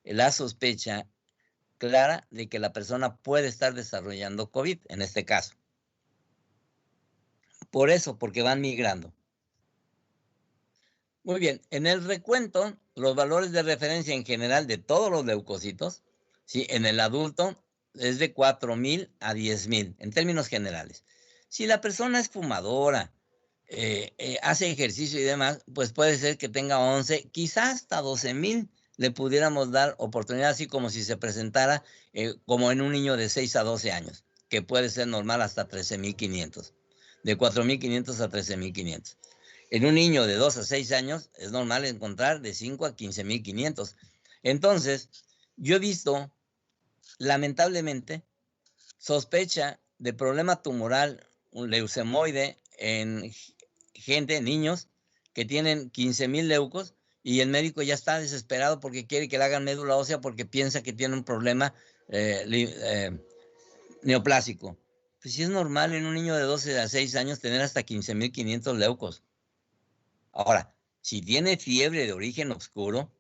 la sospecha clara de que la persona puede estar desarrollando COVID, en este caso. Por eso, porque van migrando. Muy bien, en el recuento, los valores de referencia en general de todos los leucocitos, ¿sí? En el adulto es de 4,000 a 10,000, en términos generales. Si la persona es fumadora, hace ejercicio y demás, pues puede ser que tenga 11, quizás hasta 12,000 le pudiéramos dar oportunidad, así como si se presentara como en un niño de 6 a 12 años, que puede ser normal hasta 13,500, de 4,500 a 13,500. En un niño de 2 a 6 años es normal encontrar de 5 a 15,500. Entonces, yo he visto, lamentablemente, sospecha de problema tumoral, un leucemoide en gente, niños, que tienen 15,000 leucos y el médico ya está desesperado porque quiere que le hagan médula ósea porque piensa que tiene un problema neoplásico. Pues sí es normal en un niño de 12 a 6 años tener hasta 15,500 leucos. Ahora, si tiene fiebre de origen oscuro,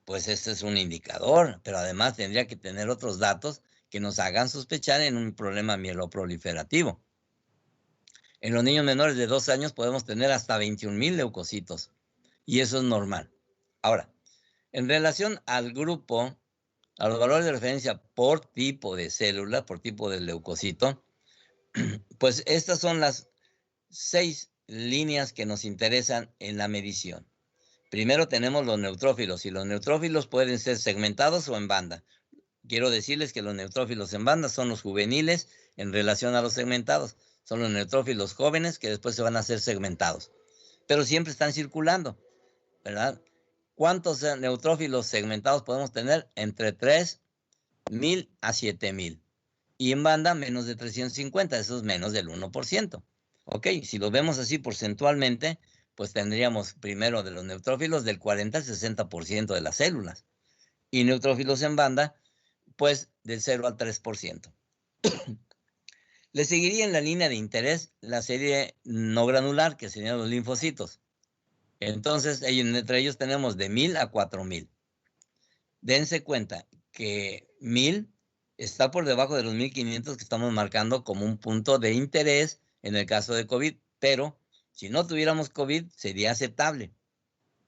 pues este es un indicador, pero además tendría que tener otros datos que nos hagan sospechar en un problema mieloproliferativo. En los niños menores de 2 años podemos tener hasta 21,000 leucocitos y eso es normal. Ahora, en relación al grupo, a los valores de referencia por tipo de célula, por tipo de leucocito, pues estas son las 6 líneas que nos interesan en la medición. Primero tenemos los neutrófilos y los neutrófilos pueden ser segmentados o en banda. Quiero decirles que los neutrófilos en banda son los juveniles en relación a los segmentados. Son los neutrófilos jóvenes que después se van a hacer segmentados. Pero siempre están circulando, ¿verdad? ¿Cuántos neutrófilos segmentados podemos tener? Entre 3,000 a 7,000. Y en banda menos de 350, eso es menos del 1%. Ok, si lo vemos así porcentualmente, pues tendríamos primero de los neutrófilos del 40 al 60% de las células. Y neutrófilos en banda, pues del 0 al 3%. Le seguiría en la línea de interés la serie no granular, que serían los linfocitos. Entonces, entre ellos tenemos de 1,000 a 4,000. Dense cuenta que 1,000 está por debajo de los 1,500 que estamos marcando como un punto de interés en el caso de COVID, pero si no tuviéramos COVID sería aceptable,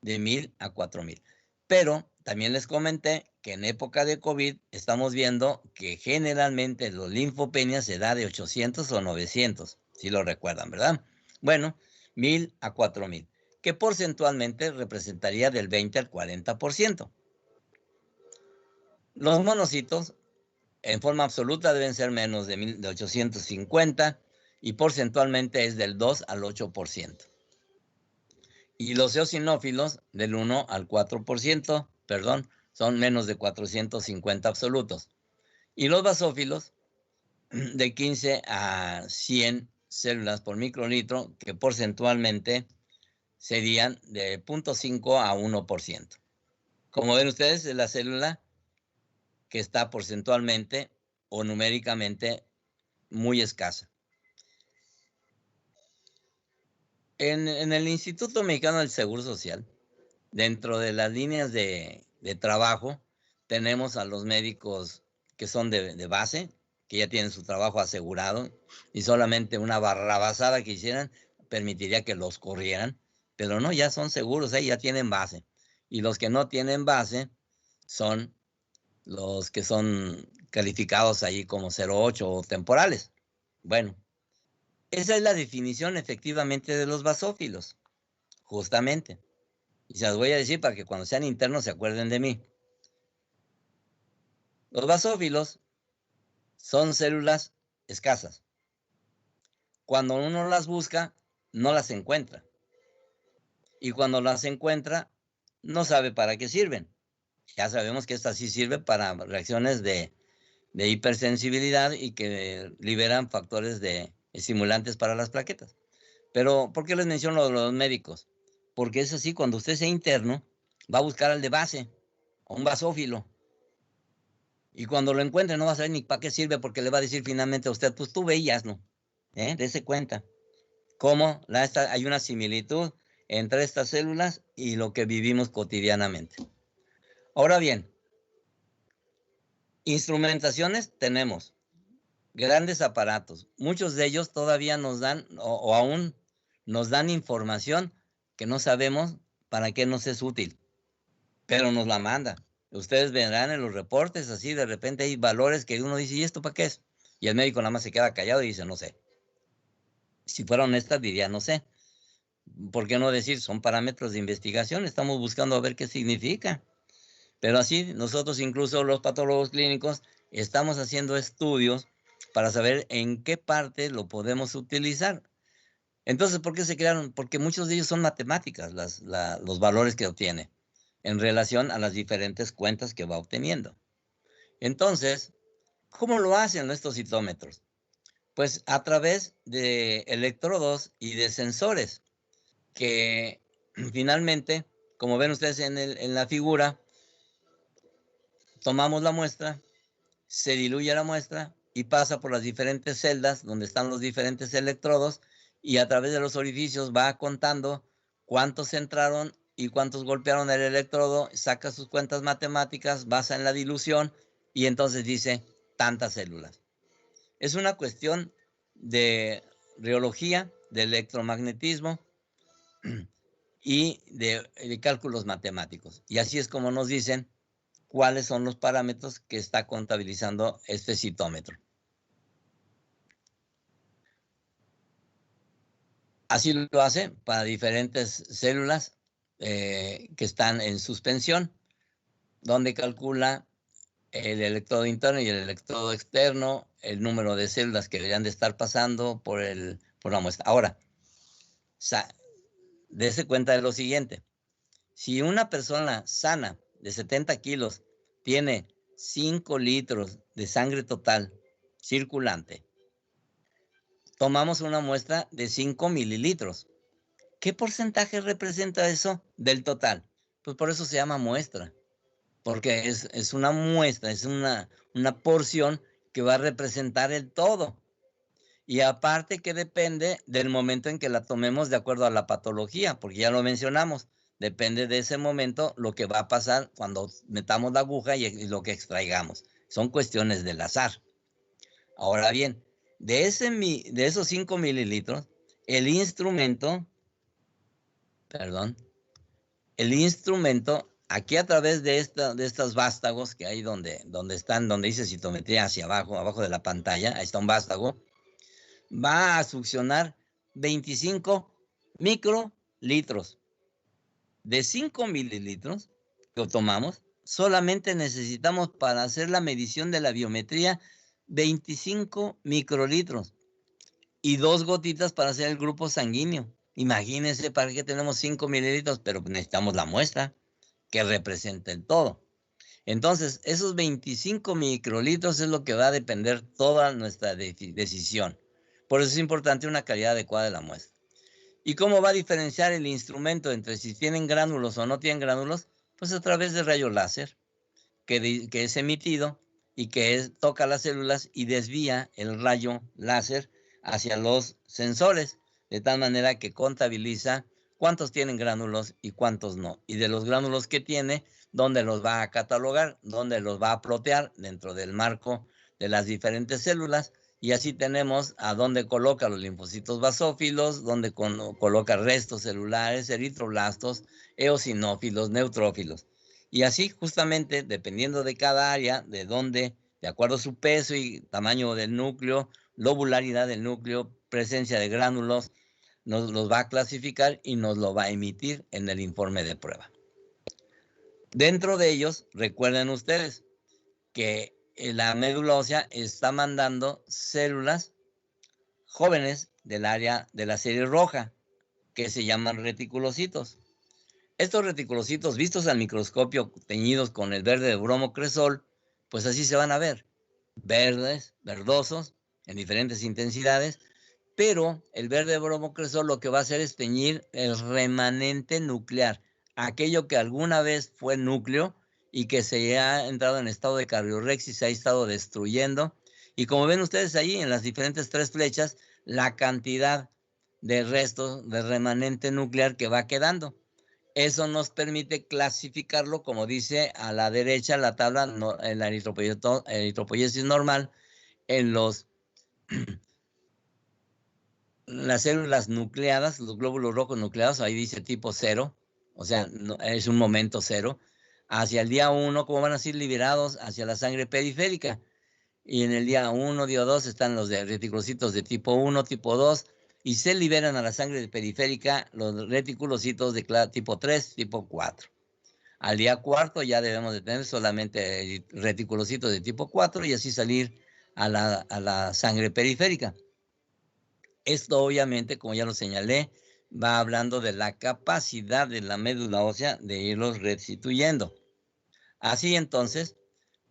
de 1,000 a 4,000. Pero también les comenté que en época de COVID estamos viendo que generalmente los linfopenias se da de 800 o 900, si lo recuerdan, ¿verdad? Bueno, 1,000 a 4,000, que porcentualmente representaría del 20 al 40%. Los monocitos en forma absoluta deben ser menos de 850 y porcentualmente es del 2 al 8%. Y los eosinófilos del 1 al 4%, perdón, son menos de 450 absolutos. Y los basófilos de 15 a 100 células por microlitro, que porcentualmente serían de 0.5 a 1%. Como ven ustedes, es la célula que está porcentualmente o numéricamente muy escasa. En el Instituto Mexicano del Seguro Social, dentro de las líneas de trabajo, tenemos a los médicos que son de base, que ya tienen su trabajo asegurado, y solamente una barrabasada que hicieran permitiría que los corrieran, pero no, ya son seguros, ya tienen base. Y los que no tienen base son los que son calificados ahí como 0,8 o temporales. Bueno, esa es la definición efectivamente de los basófilos, justamente. Y se las voy a decir para que cuando sean internos se acuerden de mí. Los basófilos son células escasas. Cuando uno las busca, no las encuentra. Y cuando las encuentra, no sabe para qué sirven. Ya sabemos que esta sí sirve para reacciones de hipersensibilidad y que liberan factores de estimulantes para las plaquetas. Pero, ¿por qué les menciono los médicos? Porque es así, cuando usted sea interno, va a buscar al de base, a un basófilo. Y cuando lo encuentre, no va a saber ni para qué sirve, porque le va a decir finalmente a usted, pues tú veías, ¿no? Dese cuenta. Cómo hay una similitud entre estas células y lo que vivimos cotidianamente. Ahora bien, instrumentaciones tenemos. Grandes aparatos. Muchos de ellos todavía nos dan o aún nos dan información que no sabemos para qué nos es útil, pero nos la manda. Ustedes verán en los reportes, así de repente hay valores que uno dice, ¿y esto para qué es? Y el médico nada más se queda callado y dice, no sé. Si fuera honesta, diría, no sé. ¿Por qué no decir? Son parámetros de investigación, estamos buscando a ver qué significa. Pero así, nosotros incluso los patólogos clínicos estamos haciendo estudios para saber en qué parte lo podemos utilizar. Entonces, ¿por qué se crearon? Porque muchos de ellos son matemáticas, los valores que obtiene en relación a las diferentes cuentas que va obteniendo. Entonces, ¿Cómo lo hacen estos citómetros? Pues a través de electrodos y de sensores que finalmente, como ven ustedes en la figura, tomamos la muestra, se diluye la muestra y pasa por las diferentes celdas donde están los diferentes electrodos y a través de los orificios va contando cuántos entraron y cuántos golpearon el electrodo, saca sus cuentas matemáticas, basa en la dilución y entonces dice tantas células. Es una cuestión de reología, de electromagnetismo y de cálculos matemáticos. Y así es como nos dicen cuáles son los parámetros que está contabilizando este citómetro. Así lo hace para diferentes células que están en suspensión, donde calcula el electrodo interno y el electrodo externo, el número de células que deberían de estar pasando por la muestra. Ahora, dése cuenta de lo siguiente. Si una persona sana de 70 kilos tiene 5 litros de sangre total circulante, tomamos una muestra de 5 mililitros. ¿Qué porcentaje representa eso del total? Pues por eso se llama muestra, porque es una muestra, es una porción que va a representar el todo. Y aparte que depende del momento en que la tomemos de acuerdo a la patología, porque ya lo mencionamos, depende de ese momento lo que va a pasar cuando metamos la aguja y lo que extraigamos. Son cuestiones del azar. Ahora bien, de esos 5 mililitros, el instrumento, aquí a través de estas vástagos que hay donde dice citometría hacia abajo de la pantalla, ahí está un vástago, va a succionar 25 microlitros. De 5 mililitros que tomamos, solamente necesitamos para hacer la medición de la biometría 25 microlitros y 2 gotitas para hacer el grupo sanguíneo. Imagínense para qué tenemos 5 mililitros, pero necesitamos la muestra que representa el todo. Entonces, esos 25 microlitros es lo que va a depender toda nuestra decisión. Por eso es importante una calidad adecuada de la muestra. ¿Y cómo va a diferenciar el instrumento entre si tienen gránulos o no tienen gránulos? Pues a través de rayo láser, que es emitido y que toca las células y desvía el rayo láser hacia los sensores, de tal manera que contabiliza cuántos tienen gránulos y cuántos no. Y de los gránulos que tiene, dónde los va a catalogar, dónde los va a plotear dentro del marco de las diferentes células. Y así tenemos a dónde coloca los linfocitos basófilos, dónde coloca restos celulares, eritroblastos, eosinófilos, neutrófilos. Y así justamente, dependiendo de cada área, de acuerdo a su peso y tamaño del núcleo, lobularidad del núcleo, presencia de gránulos, nos los va a clasificar y nos lo va a emitir en el informe de prueba. Dentro de ellos, recuerden ustedes que la médula ósea está mandando células jóvenes del área de la serie roja, que se llaman reticulocitos. Estos reticulocitos vistos al microscopio teñidos con el verde de bromocresol, pues así se van a ver, verdes, verdosos, en diferentes intensidades, pero el verde de bromocresol lo que va a hacer es teñir el remanente nuclear, aquello que alguna vez fue núcleo y que se ha entrado en estado de cardiorrexis, se ha estado destruyendo. Y como ven ustedes ahí en las diferentes 3 flechas, la cantidad de restos de remanente nuclear que va quedando. Eso nos permite clasificarlo, como dice a la derecha la tabla, en la eritropoiesis normal, en las células nucleadas, los glóbulos rojos nucleados, ahí dice tipo 0, o sea, es un momento 0. Hacia el día 1, ¿cómo van a ser liberados? Hacia la sangre periférica. Y en el día 1, día 2 están los reticulocitos de tipo 1, tipo 2, y se liberan a la sangre periférica los reticulocitos de tipo 3, tipo 4. Al día 4 ya debemos de tener solamente reticulocitos de tipo 4 y así salir a la sangre periférica. Esto obviamente, como ya lo señalé, va hablando de la capacidad de la médula ósea de irlos restituyendo. Así entonces,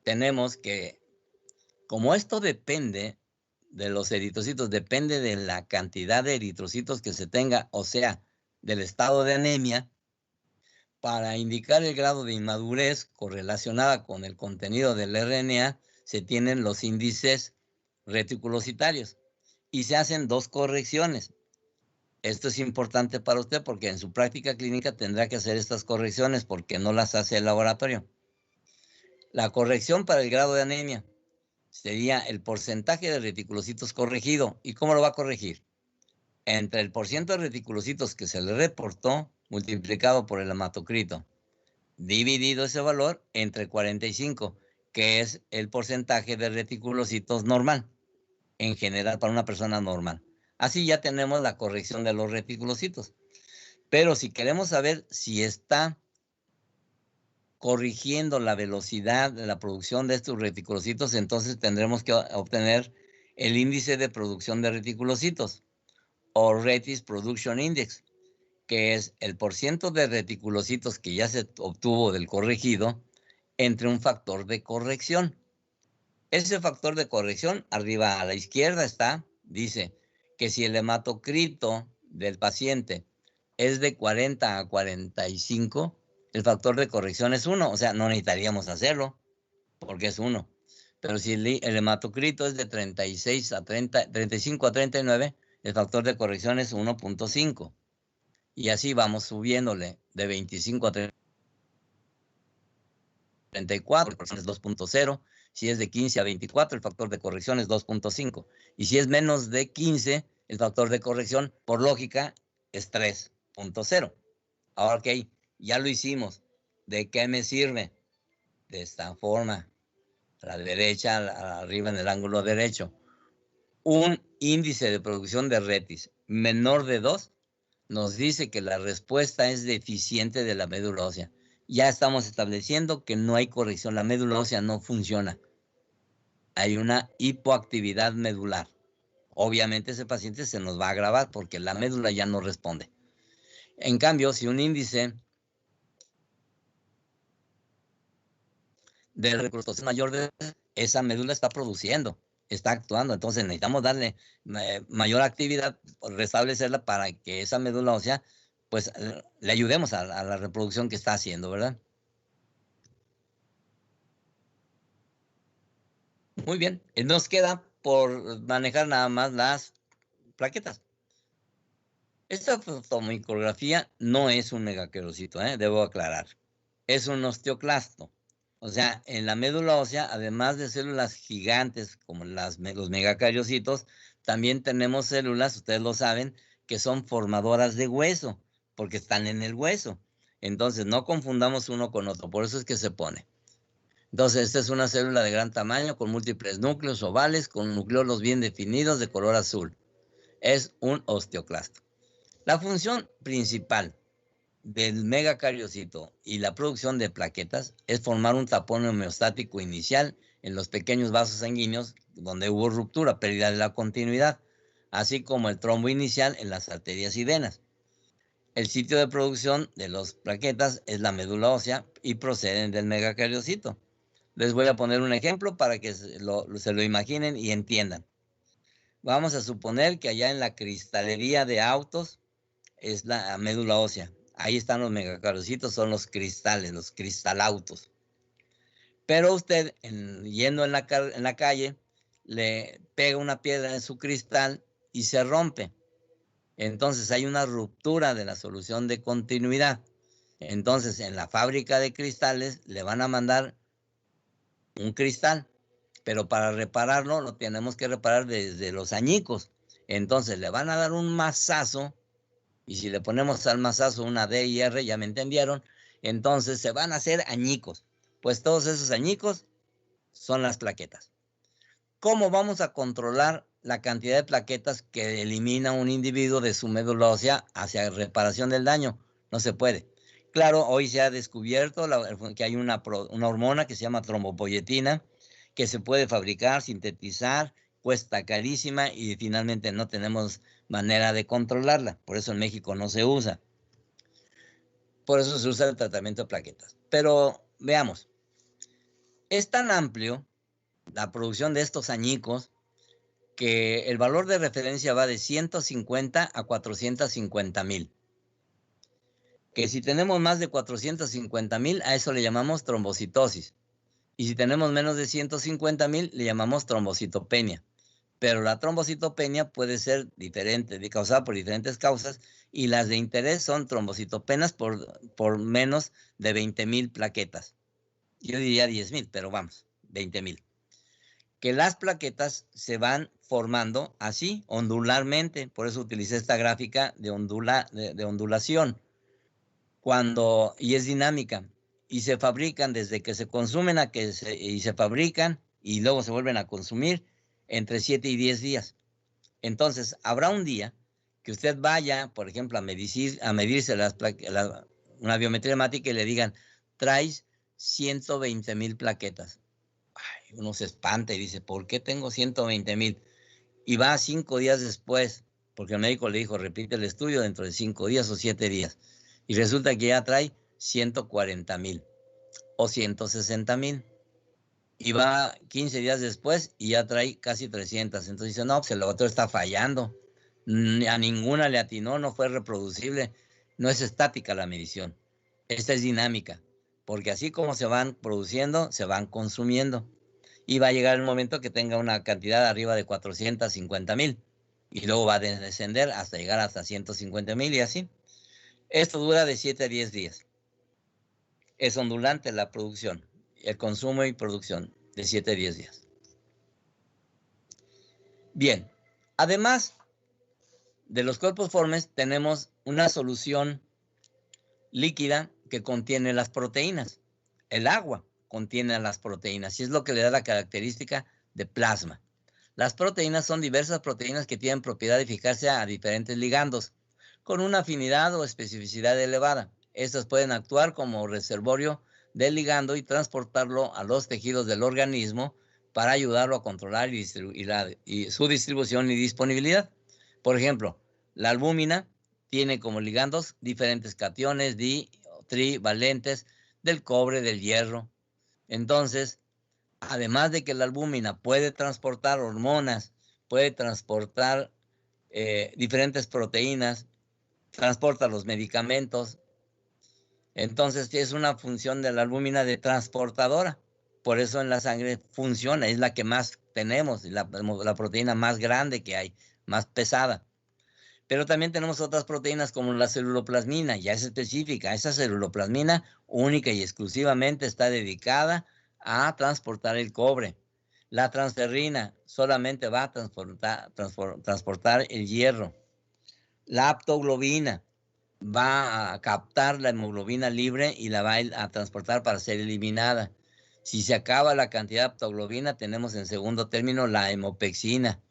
tenemos que Como esto depende de los eritrocitos, depende de la cantidad de eritrocitos que se tenga, o sea, del estado de anemia, para indicar el grado de inmadurez correlacionada con el contenido del RNA, se tienen los índices reticulocitarios y se hacen dos correcciones. Esto es importante para usted porque en su práctica clínica tendrá que hacer estas correcciones porque no las hace el laboratorio. La corrección para el grado de anemia sería el porcentaje de reticulocitos corregido. ¿Y cómo lo va a corregir? Entre el porciento de reticulocitos que se le reportó multiplicado por el hematocrito, dividido ese valor entre 45, que es el porcentaje de reticulocitos normal, en general para una persona normal. Así ya tenemos la corrección de los reticulocitos. Pero si queremos saber si está corrigiendo la velocidad de la producción de estos reticulocitos, entonces tendremos que obtener el índice de producción de reticulocitos, o Retis Production Index, que es el porciento de reticulocitos que ya se obtuvo del corregido entre un factor de corrección. Ese factor de corrección, arriba a la izquierda está, dice que si el hematocrito del paciente es de 40 a 45, el factor de corrección es 1, o sea, no necesitaríamos hacerlo, porque es 1. Pero si el hematocrito es de 36 a 30, 35 a 39, el factor de corrección es 1.5. Y así vamos subiéndole de 25 a 34, el factor es 2.0. Si es de 15 a 24, el factor de corrección es 2.5. Y si es menos de 15, el factor de corrección, por lógica, es 3.0. Ahora, ok, ya lo hicimos. ¿De qué me sirve? De esta forma. A la derecha, arriba en el ángulo derecho. Un índice de producción de retis menor de 2 nos dice que la respuesta es deficiente de la médula ósea. Ya estamos estableciendo que no hay corrección, la médula ósea no funciona. Hay una hipoactividad medular. Obviamente ese paciente se nos va a agravar porque la médula ya no responde. En cambio, si un índice de reclutación mayor de esa médula está produciendo, está actuando, entonces necesitamos darle mayor actividad, restablecerla para que esa médula ósea, pues le ayudemos a la reproducción que está haciendo, ¿verdad? Muy bien, nos queda por manejar nada más las plaquetas. Esta fotomicrografía no es un megaquerosito, debo aclarar. Es un osteoclasto. O sea, en la médula ósea, además de células gigantes como los megacariocitos, también tenemos células, ustedes lo saben, que son formadoras de hueso, porque están en el hueso. Entonces, no confundamos uno con otro, por eso es que se pone. Entonces, esta es una célula de gran tamaño con múltiples núcleos ovales, con nucleolos bien definidos de color azul. Es un osteoclasto. La función principal del megacariocito y la producción de plaquetas es formar un tapón homeostático inicial en los pequeños vasos sanguíneos donde hubo ruptura, pérdida de la continuidad, así como el trombo inicial en las arterias y venas. El sitio de producción de las plaquetas es la médula ósea y proceden del megacariocito. Les voy a poner un ejemplo para que se lo imaginen y entiendan. Vamos a suponer que allá en la cristalería de autos es la médula ósea. Ahí están los megacariocitos, son los cristales, los cristalautos. Pero usted, yendo en la calle, le pega una piedra en su cristal y se rompe. Entonces hay una ruptura de la solución de continuidad. Entonces en la fábrica de cristales le van a mandar un cristal, pero para repararlo lo tenemos que reparar desde los añicos. Entonces le van a dar un mazazo, y si le ponemos al mazazo una D y R, ya me entendieron, entonces se van a hacer añicos. Pues todos esos añicos son las plaquetas. ¿Cómo vamos a controlar la cantidad de plaquetas que elimina un individuo de su médula ósea hacia reparación del daño? No se puede. Claro, hoy se ha descubierto que hay una hormona que se llama trombopoyetina, que se puede fabricar, sintetizar, cuesta carísima y finalmente no tenemos manera de controlarla. Por eso en México no se usa. Por eso se usa el tratamiento de plaquetas. Pero veamos, es tan amplio la producción de estos añicos, que el valor de referencia va de 150 a 450,000. Que si tenemos más de 450,000, a eso le llamamos trombocitosis. Y si tenemos menos de 150,000, le llamamos trombocitopenia. Pero la trombocitopenia puede ser diferente, causada por diferentes causas, y las de interés son trombocitopenas por menos de 20,000 plaquetas. Yo diría 10,000, pero vamos, 20,000. Que las plaquetas se van formando así, ondularmente. Por eso utilicé esta gráfica de ondulación. Y es dinámica. Y se fabrican desde que se consumen y se fabrican y luego se vuelven a consumir entre 7 y 10 días. Entonces, habrá un día que usted vaya, por ejemplo, a medirse una biometría hemática y le digan, traes 120,000 plaquetas. Ay, uno se espanta y dice, ¿por qué tengo 120,000? Y va 5 días después, porque el médico le dijo, repite el estudio dentro de 5 días o 7 días. Y resulta que ya trae 140,000 o 160,000. Y va 15 días después y ya trae casi 300. Entonces dice, no, pues el laboratorio está fallando. A ninguna le atinó, no fue reproducible. No es estática la medición. Esta es dinámica, porque así como se van produciendo, se van consumiendo. Y va a llegar el momento que tenga una cantidad arriba de 450,000. Y luego va a descender hasta llegar hasta 150,000 y así. Esto dura de 7 a 10 días. Es ondulante la producción, el consumo y producción de 7 a 10 días. Bien, además de los cuerpos formes, tenemos una solución líquida que contiene las proteínas. El agua contiene las proteínas y es lo que le da la característica de plasma. Las proteínas son diversas proteínas que tienen propiedad de fijarse a diferentes ligandos con una afinidad o especificidad elevada. Estas pueden actuar como reservorio del ligando y transportarlo a los tejidos del organismo para ayudarlo a controlar su distribución y disponibilidad. Por ejemplo, la albúmina tiene como ligandos diferentes cationes trivalentes del cobre, del hierro. Entonces, además de que la albúmina puede transportar hormonas, puede transportar diferentes proteínas, transporta los medicamentos. Entonces es una función de la albúmina de transportadora. Por eso en la sangre funciona, es la que más tenemos, la proteína más grande que hay, más pesada. Pero también tenemos otras proteínas como la celuloplasmina, ya es específica. Esa celuloplasmina única y exclusivamente está dedicada a transportar el cobre. La transferrina solamente va a transportar el hierro. La aptoglobina va a captar la hemoglobina libre y la va a transportar para ser eliminada. Si se acaba la cantidad de aptoglobina, tenemos en segundo término la hemopexina.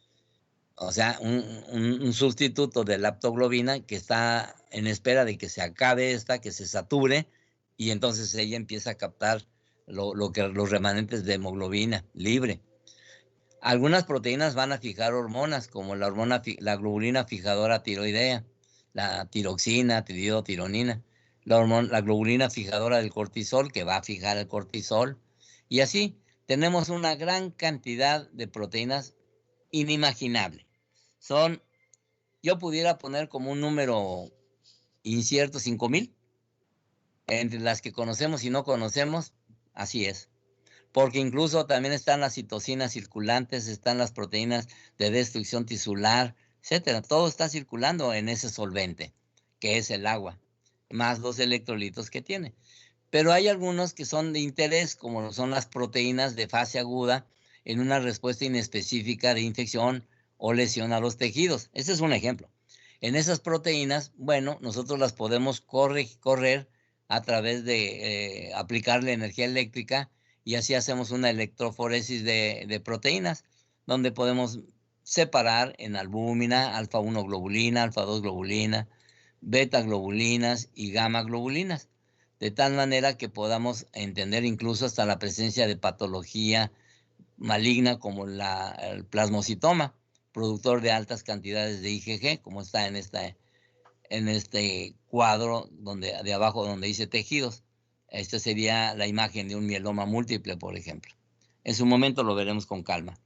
O sea, un sustituto de la aptoglobina que está en espera de que se acabe que se sature, y entonces ella empieza a captar los remanentes de hemoglobina libre. Algunas proteínas van a fijar hormonas, como la globulina fijadora tiroidea, la tiroxina, tironina, la globulina fijadora del cortisol, que va a fijar el cortisol, y así tenemos una gran cantidad de proteínas inimaginable. Yo pudiera poner como un número incierto 5,000, entre las que conocemos y no conocemos, así es. Porque incluso también están las citocinas circulantes, están las proteínas de destrucción tisular, etcétera. Todo está circulando en ese solvente, que es el agua, más los electrolitos que tiene. Pero hay algunos que son de interés, como son las proteínas de fase aguda en una respuesta inespecífica de infección o lesión a los tejidos. Ese es un ejemplo. En esas proteínas, bueno, nosotros las podemos correr a través de aplicarle energía eléctrica, y así hacemos una electroforesis de proteínas, donde podemos separar en albúmina, alfa-1 globulina, alfa-2 globulina, beta globulinas y gamma globulinas, de tal manera que podamos entender incluso hasta la presencia de patología maligna como el plasmocitoma, productor de altas cantidades de IgG, como está en este cuadro de abajo donde dice tejidos. Esta sería la imagen de un mieloma múltiple, por ejemplo. En su momento lo veremos con calma.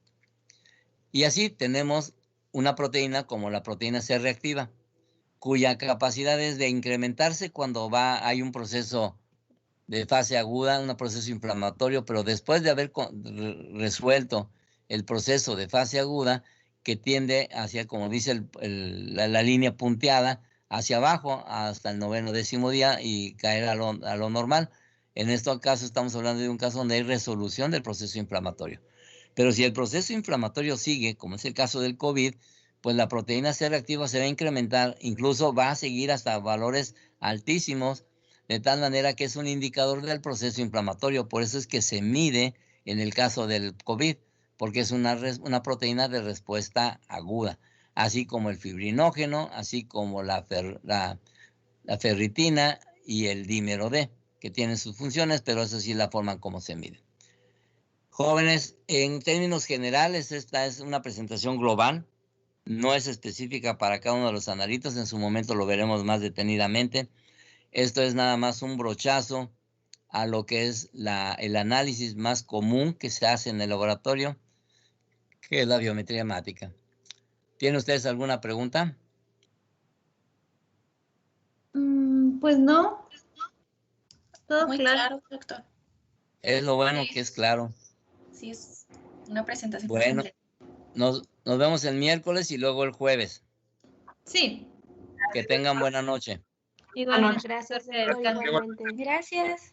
Y así tenemos una proteína como la proteína C reactiva, cuya capacidad es de incrementarse cuando hay un proceso de fase aguda, un proceso inflamatorio, pero después de haber resuelto el proceso de fase aguda, que tiende hacia, como dice la línea punteada, hacia abajo hasta el 9º, 10º día y caer a lo normal. En este caso estamos hablando de un caso donde hay resolución del proceso inflamatorio. Pero si el proceso inflamatorio sigue, como es el caso del COVID, pues la proteína C reactiva se va a incrementar, incluso va a seguir hasta valores altísimos, de tal manera que es un indicador del proceso inflamatorio. Por eso es que se mide en el caso del COVID, porque es una proteína de respuesta aguda, así como el fibrinógeno, así como la ferritina y el dímero D, que tienen sus funciones, pero eso sí es la forma en cómo se mide. Jóvenes, en términos generales, esta es una presentación global, no es específica para cada uno de los analitos, en su momento lo veremos más detenidamente. Esto es nada más un brochazo a lo que es el análisis más común que se hace en el laboratorio, que es la biometría hemática. ¿Tienen ustedes alguna pregunta? Pues no. Todo Muy claro. claro, doctor. Es lo bueno que es claro. Sí, es una presentación Bueno, completa. nos vemos el miércoles y luego el jueves. Sí. Que tengan buena noche. Igualmente. Gracias, Doctor doctor, Federica. igualmente. Gracias.